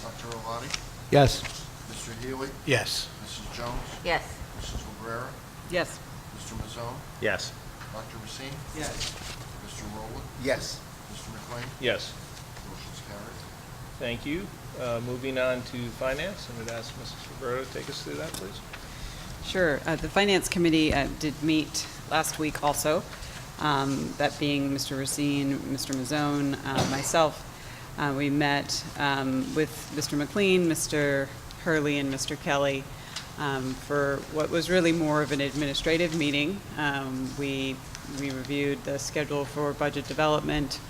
S5: Dr. Oladi?
S2: Yes.
S5: Mr. Healy?
S2: Yes.
S5: Mrs. Jones?
S11: Yes.
S5: Mrs. Cabrera?
S9: Yes.
S5: Mr. Mazzone?
S13: Yes.
S5: Dr. Racine?
S1: Yes.
S5: Mr. Rowland?
S14: Yes.
S5: Mr. McLean?
S3: Yes.
S5: Motion's carried.
S3: Thank you. Moving on to finance, and would ask Mrs. Roberto to take us through that, please.
S9: Sure. The Finance Committee did meet last week also, that being Mr. Racine, Mr. Mazzone, myself. We met with Mr. McLean, Mr. Hurley, and Mr. Kelly for what was really more of an administrative meeting. We reviewed the schedule for budget development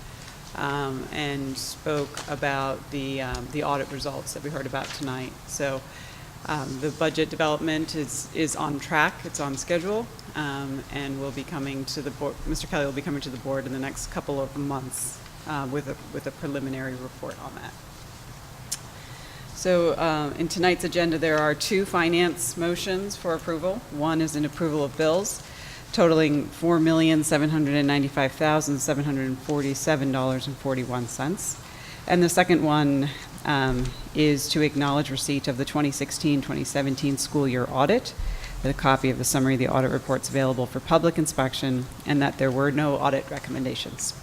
S9: and spoke about the audit results that we heard about tonight. So the budget development is on track, it's on schedule, and will be coming to the board. Mr. Kelly will be coming to the board in the next couple of months with a preliminary report on that. So in tonight's agenda, there are two finance motions for approval. One is an approval of bills totaling $4,795,747.41. And the second one is to acknowledge receipt of the 2016-2017 school year audit, that a copy of the summary of the audit reports available for public inspection, and that there were no audit recommendations.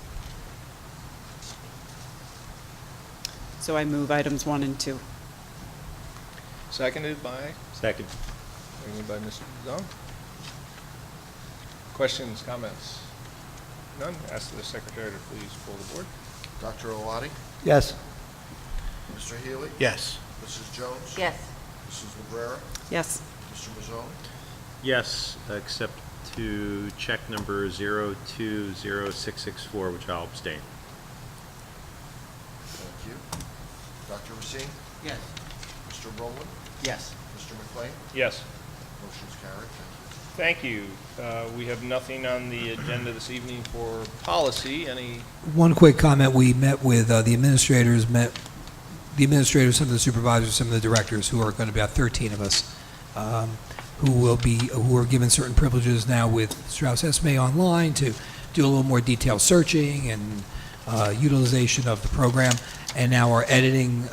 S9: So I move items 1 and 2.
S3: Seconded by?
S13: Second.
S3: Seconded by Mr. Mazzone. Questions, comments? None. Ask the secretary to please poll the board.
S5: Dr. Oladi?
S2: Yes.
S5: Mr. Healy?
S2: Yes.
S5: Mrs. Jones?
S11: Yes.
S5: Mrs. Cabrera?
S9: Yes.
S5: Mr. Mazzone?
S13: Yes, except to check number 020664, which I'll abstain.
S5: Thank you. Dr. Racine?
S1: Yes.
S5: Mr. Rowland?
S14: Yes.
S5: Mr. McLean?
S3: Yes.
S5: Motion's carried.
S3: Thank you. We have nothing on the agenda this evening for policy. Any?
S8: One quick comment. We met with the administrators, some of the supervisors, some of the directors, who are going to be about 13 of us, who are given certain privileges now with Strauss Esme online to do a little more detailed searching and utilization of the program. And now our editing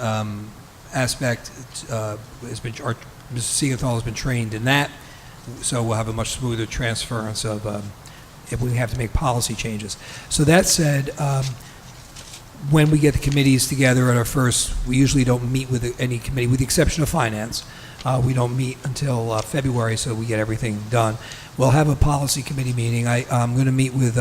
S8: aspect has been, Mrs. Siegenthal has been trained in that. So we'll have a much smoother transference of if we have to make policy changes. So that said, when we get the committees together at our first, we usually don't meet with any committee, with the exception of finance. We don't meet until February, so we get everything done. We'll have a policy committee meeting. I'm going to meet with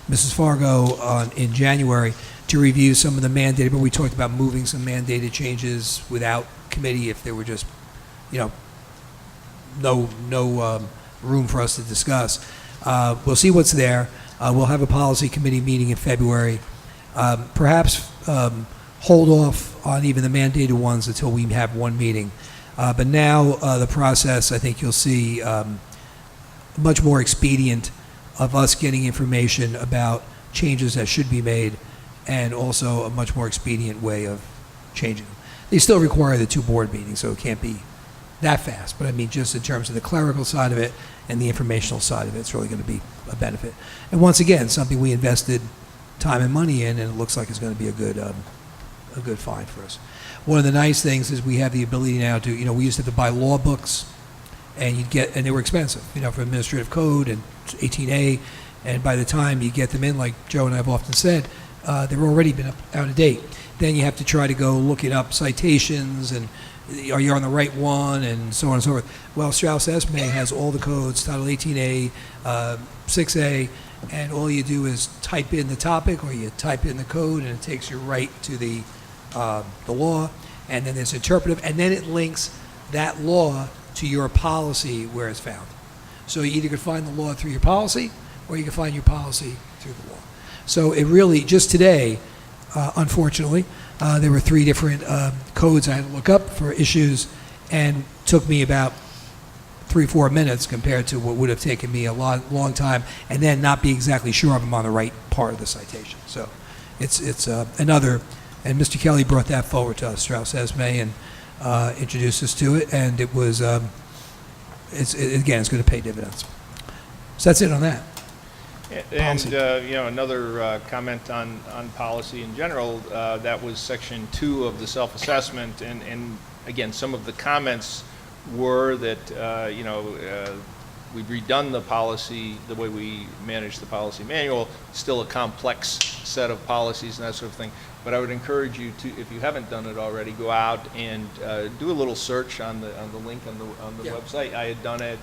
S8: Mrs. Fargo in January to review some of the mandated, but we talked about moving some mandated changes without committee if there were just, no room for us to discuss. We'll see what's there. We'll have a policy committee meeting in February. Perhaps hold off on even the mandated ones until we have one meeting. But now the process, I think you'll see much more expedient of us getting information about changes that should be made, and also a much more expedient way of changing them. They still require the 2 board meetings, so it can't be that fast, but I mean just in terms of the clerical side of it and the informational side of it, it's really going to be a benefit. And once again, something we invested time and money in, and it looks like it's going to be a good find for us. One of the nice things is we have the ability now to, we used to have to buy law books, and they were expensive, for administrative code and 18A, and by the time you get them in, like Joe and I have often said, they've already been out of date. Then you have to try to go looking up citations and are you on the right one, and so on and so forth. Well, Strauss Esme has all the codes, Title 18A, 6A, and all you do is type in the topic or you type in the code, and it takes you right to the law, and then there's interpretive, and then it links that law to your policy where it's found. So you either can find the law through your policy, or you can find your policy through the law. So it really, just today, unfortunately, there were 3 different codes I had to look up for issues, and took me about 3-4 minutes compared to what would have taken me a long time, and then not be exactly sure if I'm on the right part of the citation. So it's another, and Mr. Kelly brought that forward to us, Strauss Esme, and introduced us to it, and it was again, it's going to pay dividends. So that's it on that.
S3: And,
S8: Policy.
S3: Another comment on policy in general, that was section 2 of the self-assessment, and again, some of the comments were that, we've redone the policy, the way we manage the policy manual, still a complex set of policies and that sort of thing. But I would encourage you to, if you haven't done it already, go out and do a little search on the link on the website. I had done it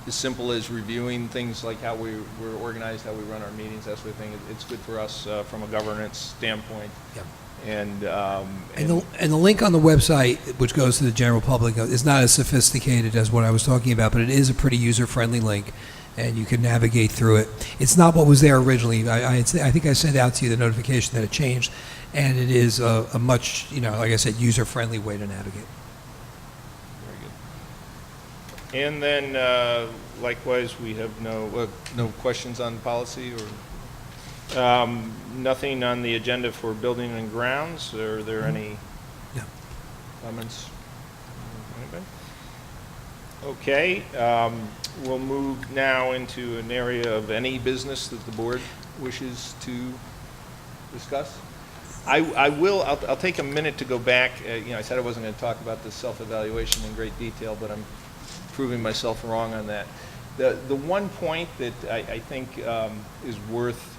S3: as simple as reviewing things like how we're organized, how we run our meetings, that sort of thing. It's good for us from a governance standpoint.
S8: Yep.
S3: And
S8: the link on the website, which goes to the general public, is not as sophisticated as what I was talking about, but it is a pretty user-friendly link, and you can navigate through it. It's not what was there originally. I think I sent out to you the notification that it changed, and it is a much, like I said, user-friendly way to navigate.
S3: Very good. And then, likewise, we have no questions on policy or nothing on the agenda for building and grounds. Are there any comments? Anybody? Okay. We'll move now into an area of any business that the board wishes to discuss. I'll take a minute to go back. I said I wasn't going to talk about the self-evaluation in great detail, but I'm proving myself wrong on that. The one point that I think is worth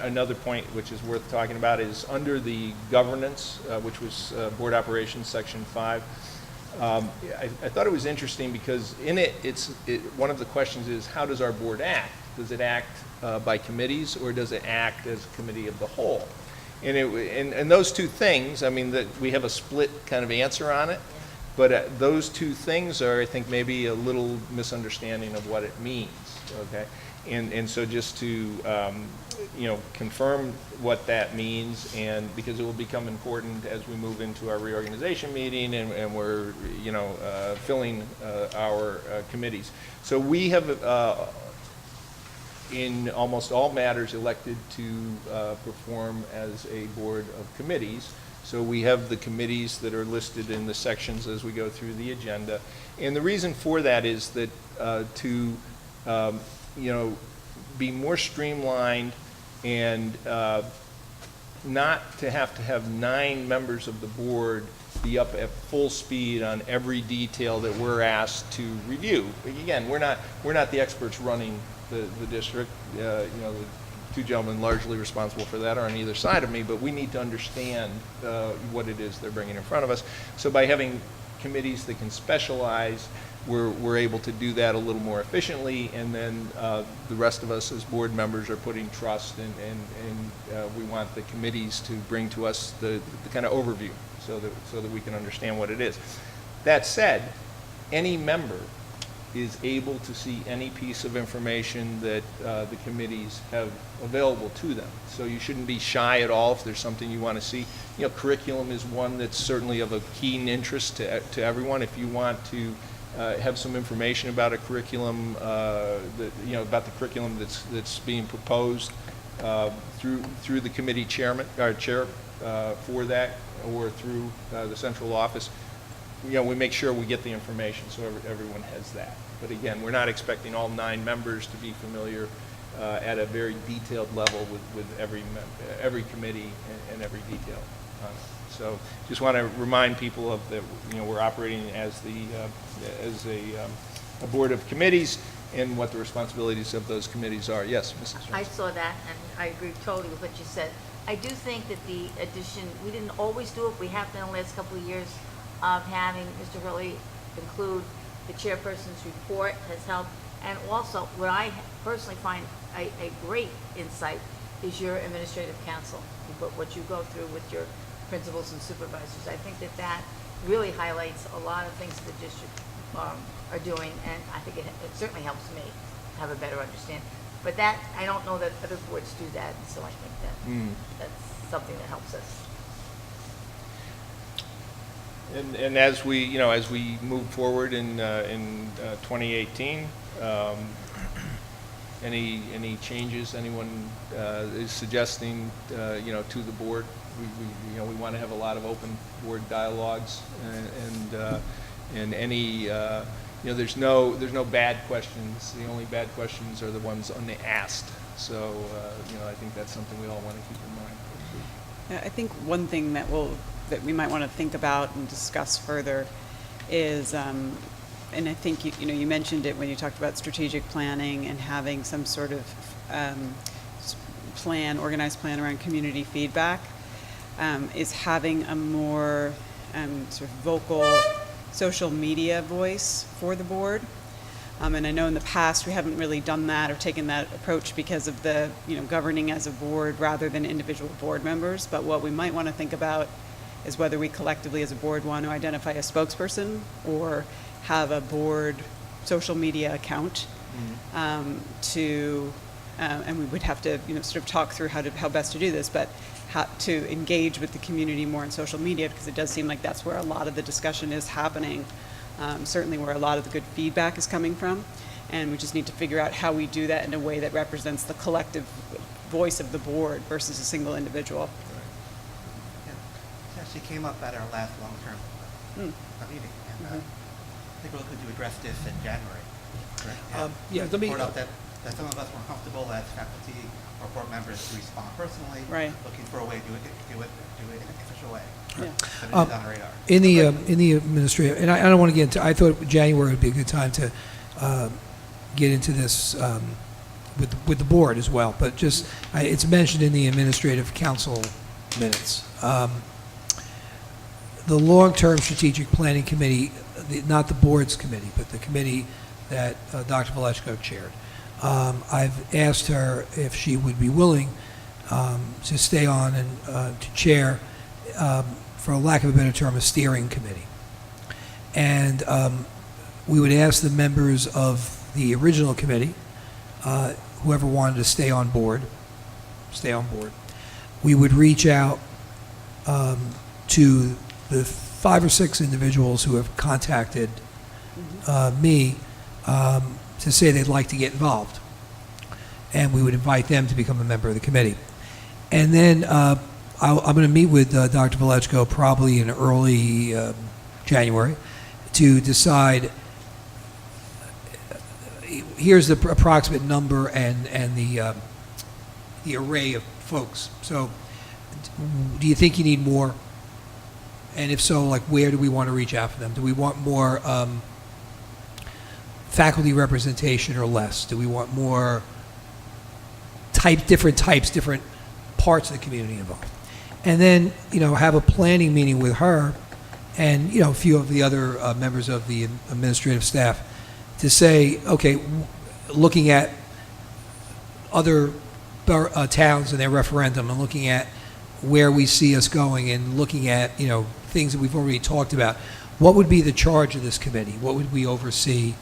S3: another point which is worth talking about is under the governance, which was board operations section 5. I thought it was interesting because in it, one of the questions is, how does our board act? Does it act by committees, or does it act as a committee of the whole? And those two things, I mean, that we have a split kind of answer on it, but those two things are, I think, maybe a little misunderstanding of what it means. Okay. And so just to confirm what that means, and because it will become important as we move into our reorganization meeting and we're filling our committees. So we have in almost all matters elected to perform as a board of committees. So we have the committees that are listed in the sections as we go through the agenda. And the reason for that is that to be more streamlined and not to have 9 members of the board be up at full speed on every detail that we're asked to review. Again, we're not the experts running the district. The two gentlemen largely responsible for that are on either side of me, but we need to understand what it is they're bringing in front of us. So by having committees that can specialize, we're able to do that a little more efficiently, and then the rest of us as board members are putting trust, and we want the committees to bring to us the kind of overview so that we can understand what it is. That said, any member is able to see any piece of information that the committees have available to them. So you shouldn't be shy at all if there's something you want to see. Curriculum is one that's certainly of a keen interest to everyone. If you want to have some information about a curriculum, about the curriculum that's being proposed through the committee chair for that, or through the central office, we make sure we get the information so everyone has that. But again, we're not expecting all 9 members to be familiar at a very detailed level with every committee and every detail on it. So just want to remind people of that. We're operating as a board of committees, and what the responsibilities of those committees are. Yes, Mrs. Johnson.
S11: I saw that, and I agree totally with what you said. I do think that the addition, we didn't always do it, we have done the last couple of years, of having Mr. Hurley include the chairperson's report has helped. And also, what I personally find a great insight is your administrative council, what you go through with your principals and supervisors. I think that really highlights a lot of things the district are doing, and I think it certainly helps me have a better understanding. But that, I don't know that other boards do that, and so I think that's something that helps us.
S3: And as we move forward in 2018, any changes anyone is suggesting, to the board? We want to have a lot of open board dialogues, and any there's no bad questions. The only bad questions are the ones unasked. So, I think that's something we all want to keep in mind.
S9: Yeah, I think one thing that we might want to think about and discuss further is, and I think you mentioned it when you talked about strategic planning and having some sort of organized plan around community feedback, is having a more sort of vocal social media voice for the board. And I know in the past we haven't really done that or taken that approach because of the governing as a board rather than individual board members. But what we might want to think about is whether we collectively as a board want to identify a spokesperson or have a board social media account and we would have to sort of talk through how best to do this, but how to engage with the community more on social media, because it does seem like that's where a lot of the discussion is happening. Certainly where a lot of the good feedback is coming from, and we just need to figure out how we do that in a way that represents the collective voice of the board versus a single individual.
S1: Yeah. It actually came up at our last long-term meeting, and I think we're looking to address this in January. Correct?
S8: Let me.
S1: Brought up that some of us were comfortable as faculty or board members to respond personally, looking for a way to do it in an official way.
S9: Yeah.
S1: But it is on the radar.
S8: In the administrative, and I don't want to get into. I thought January would be a good time to get into this with the board as well. But just it's mentioned in the administrative council minutes. The long-term strategic planning committee, not the board's committee, but the committee that Dr. Valechko chaired. I've asked her if she would be willing to stay on and to chair. For lack of a better term, a steering committee. And we would ask the members of the original committee, whoever wanted to stay on board. We would reach out to the 5 or 6 individuals who have contacted me to say they'd like to get involved. And we would invite them to become a member of the committee. And then I'm going to meet with Dr. Valechko probably in early January to decide, here's the approximate number and the array of folks. So do you think you need more? And if so, like where do we want to reach out for them? Do we want more faculty representation or less? Do we want more different parts of the community involved? And then, have a planning meeting with her and, a few of the other members of the administrative staff to say, okay, looking at other towns and their referendum and looking at where we see us going and looking at, things that we've already talked about, what would be the charge of this committee? What would we oversee?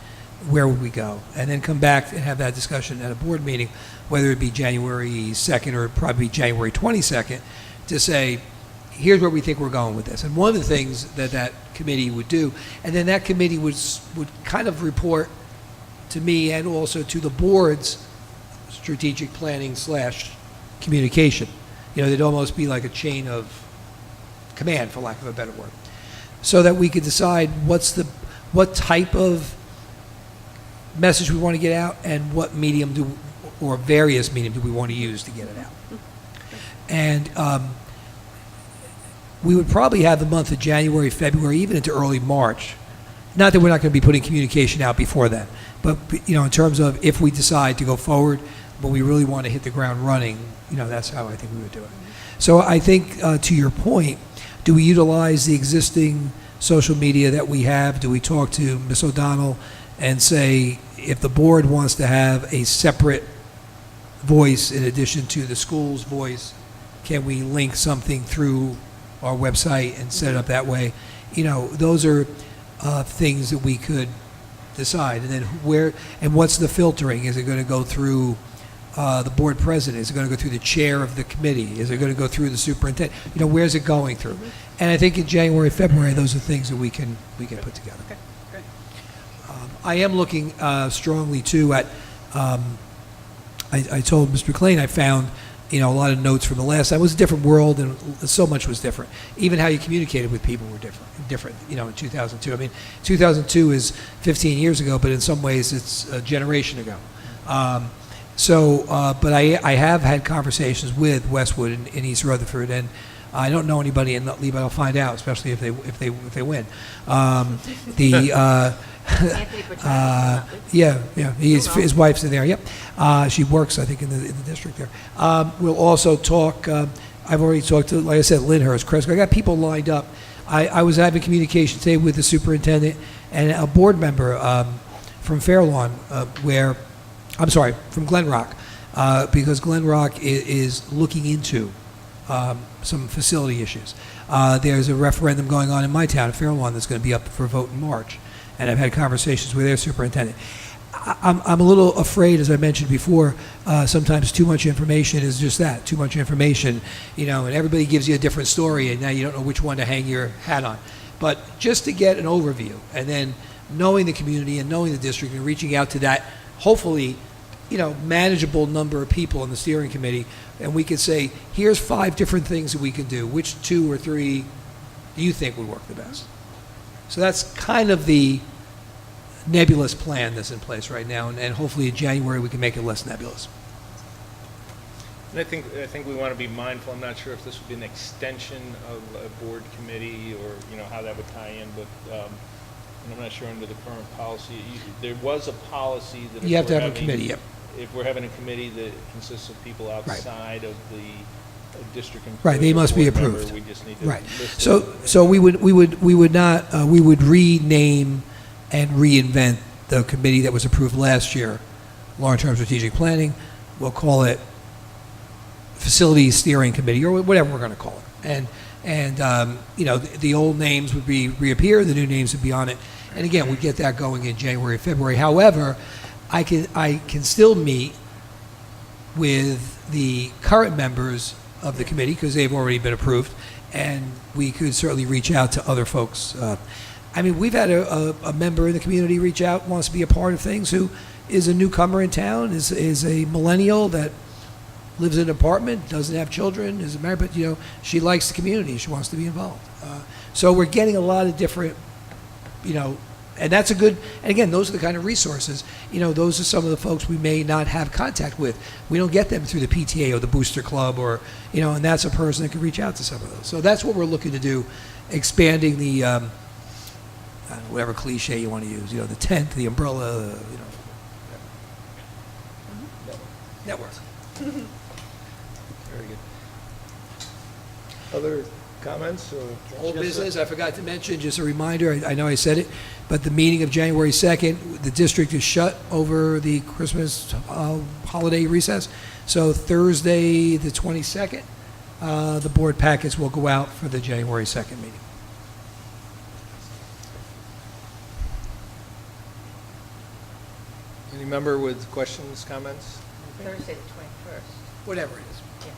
S8: Where would we go? And then come back and have that discussion at a board meeting, whether it be January 2nd or probably January 22nd, to say, here's where we think we're going with this. And one of the things that committee would do, and then that committee would kind of report to me and also to the board's strategic planning / communication. There'd almost be like a chain of command, for lack of a better word, so that we could decide what type of message we want to get out and what medium or various medium do we want to use to get it out. And we would probably have the month of January, February, even into early March. Not that we're not going to be putting communication out before then, but in terms of if we decide to go forward, but we really want to hit the ground running, that's how I think we would do it. So I think to your point, do we utilize the existing social media that we have? Do we talk to Ms. O'Donnell and say, if the board wants to have a separate voice in addition to the school's voice, can we link something through our website and set it up that way? Those are things that we could decide. And then what's the filtering? Is it going to go through the board president? Is it going to go through the chair of the committee? Is it going to go through the superintendent? Where's it going through? And I think in January, February, those are things that we can put together.
S9: Okay, great.
S8: I am looking strongly too at. I told Mr. McLean I found a lot of notes from the last time. It was a different world, and so much was different. Even how you communicated with people were different, in 2002. I mean, 2002 is 15 years ago, but in some ways it's a generation ago. But I have had conversations with Westwood in East Rutherford, and I don't know anybody in Nutley, but I'll find out, especially if they win.
S11: Anthony Bertrand.
S8: Yeah, his wife's in there. Yep, she works, I think, in the district there. We'll also talk. I've already talked to, like I said, Lyndhurst, Cresco. I got people lined up. I was having communication today with the superintendent and a board member from Fairlawn, from Glen Rock, because Glen Rock is looking into some facility issues. There's a referendum going on in my town, Fairlawn, that's going to be up for vote in March, and I've had conversations with their superintendent. I'm a little afraid, as I mentioned before, sometimes too much information is just that, too much information, and everybody gives you a different story, and now you don't know which one to hang your hat on. But just to get an overview, and then knowing the community and knowing the district and reaching out to that, hopefully, manageable number of people in the steering committee, and we could say, here's 5 different things that we can do. Which 2 or 3 do you think would work the best? So that's kind of the nebulous plan that's in place right now, and hopefully in January we can make it less nebulous.
S3: And I think we want to be mindful. I'm not sure if this would be an extension of a board committee or, how that would tie in, but and I'm not sure under the current policy. There was a policy that
S8: You have to have a committee, yep.
S3: If we're having a committee that consists of people outside of the district employees.
S8: Right, they must be
S3: board member,
S8: approved.
S3: we just need to
S8: Right.
S3: list
S8: So we would rename and reinvent the committee that was approved last year, long-term strategic planning. We'll call it Facilities Steering Committee, or whatever we're going to call it. And the old names would reappear, the new names would be on it. And again, we get that going in January, February. However, I can still meet with the current members of the committee because they've already been approved, and we could certainly reach out to other folks. We've had a member in the community reach out, wants to be a part of things, who is a newcomer in town, is a millennial that lives in an apartment, doesn't have children, is married, but she likes the community, she wants to be involved. So we're getting a lot of different, and that's a good, and again, those are the kind of resources, those are some of the folks we may not have contact with. We don't get them through the PTA or the Booster Club or, and that's a person that could reach out to some of those. So that's what we're looking to do, expanding the, whatever cliche you want to use, the tent, the umbrella, network.
S3: Very good. Other comments or?
S8: Old business, I forgot to mention, just a reminder, I know I said it, but the meeting of January 2nd, the district is shut over the Christmas holiday recess. So Thursday, the 22nd, the board packets will go out for the January 2nd meeting.
S3: Any member with questions, comments?
S11: Thursday, the 21st.
S8: Whatever it is.
S11: Yeah.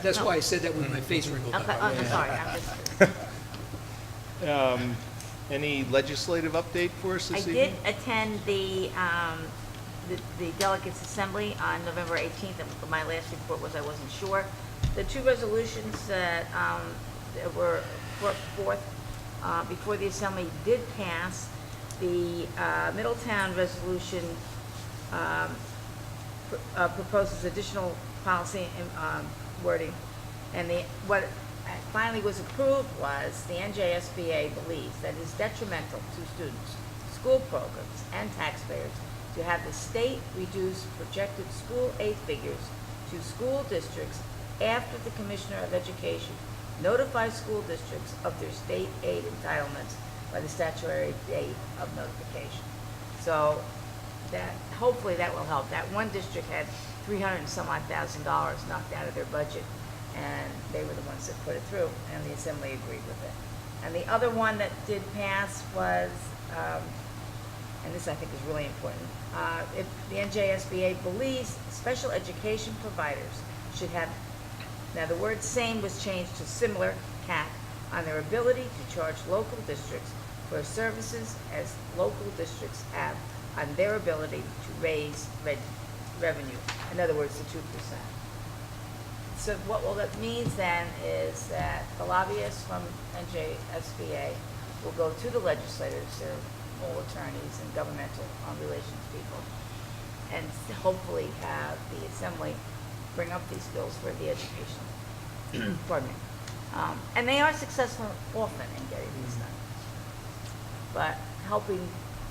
S8: That's why I said that with my face wrinkled up.
S11: Okay, I'm sorry, I'm just.
S3: Any legislative update for us
S11: I
S3: this
S11: did
S3: evening?
S11: attend the Delegates Assembly on November 18th. And my last report was I wasn't sure. The 2 resolutions that were brought forth before the Assembly did pass. The Middletown resolution proposes additional policy and wording, and what finally was approved was the NJSBA believes that it is detrimental to students, school programs, and taxpayers to have the state reduce projected school aid figures to school districts after the Commissioner of Education notifies school districts of their state aid entitlements by the statutory date of notification. So that, hopefully that will help. That one district had $300 and some odd thousand knocked out of their budget, and they were the ones that put it through, and the Assembly agreed with it. And the other one that did pass was, and this I think is really important, the NJSBA believes special education providers should have, now the word same was changed to similar cap on their ability to charge local districts for services as local districts have on their ability to raise revenue. In other words, the 2%. So what that means then is that the lobbyists from NJSBA will go to the legislators, they're all attorneys and governmental relations people, and hopefully have the assembly bring up these bills for the education. Pardon me. And they are successful often in getting these done. But helping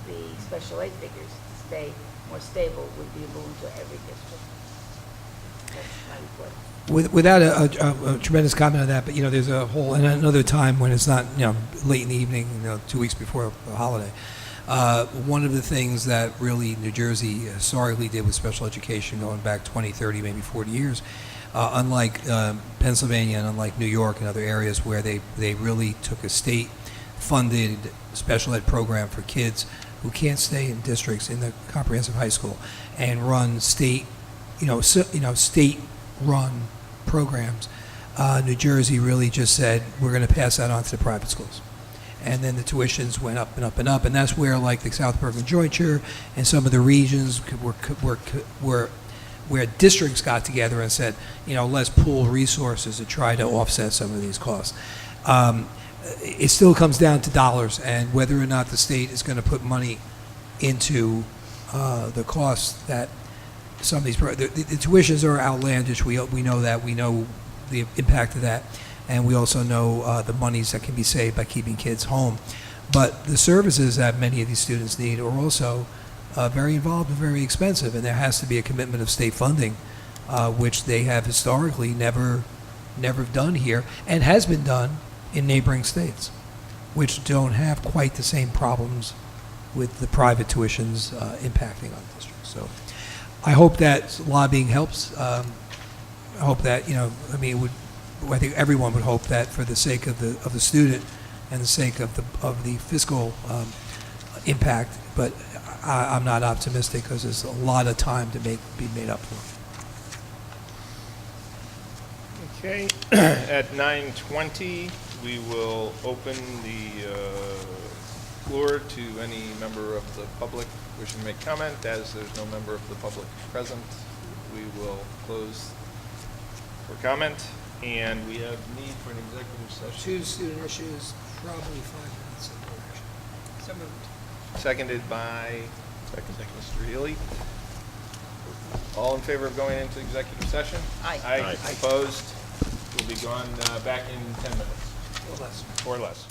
S11: the special ed figures to stay more stable would be a boon to every district. That's my report.
S8: Without a tremendous comment on that, but, there's a whole, and another time when it's not, late in the evening, 2 weeks before a holiday. One of the things that really New Jersey historically did with special education going back 20, 30, maybe 40 years, unlike Pennsylvania and unlike New York and other areas where they really took a state-funded special ed program for kids who can't stay in districts in the comprehensive high school and run state-run programs. New Jersey really just said, we're going to pass that on to the private schools. And then the tuitions went up and up and up, and that's where, like, the South Bergen Jointure and some of the regions where districts got together and said, let's pool resources to try to offset some of these costs. It still comes down to dollars and whether or not the state is going to put money into the costs that some of these the tuitions are outlandish. We know that. We know the impact of that, and we also know the monies that can be saved by keeping kids home. But the services that many of these students need are also very involved and very expensive, and there has to be a commitment of state funding, which they have historically never done here, and has been done in neighboring states, which don't have quite the same problems with the private tuitions impacting on districts. So I hope that lobbying helps. I hope that, I think everyone would hope that for the sake of the student and the sake of the fiscal impact, but I'm not optimistic because there's a lot of time to be made up for.
S3: Okay, at 9:20, we will open the floor to any member of the public wishing to make comment. As there's no member of the public present, we will close for comment, and we have need for an executive session.
S8: 2 student issues, probably 5 minutes of action. So moved.
S3: Seconded by Mr. Healy. All in favor of going into executive session?
S11: Aye.
S3: Aye. Opposed? We'll be gone back in 10 minutes.
S8: Or less.
S3: Or less.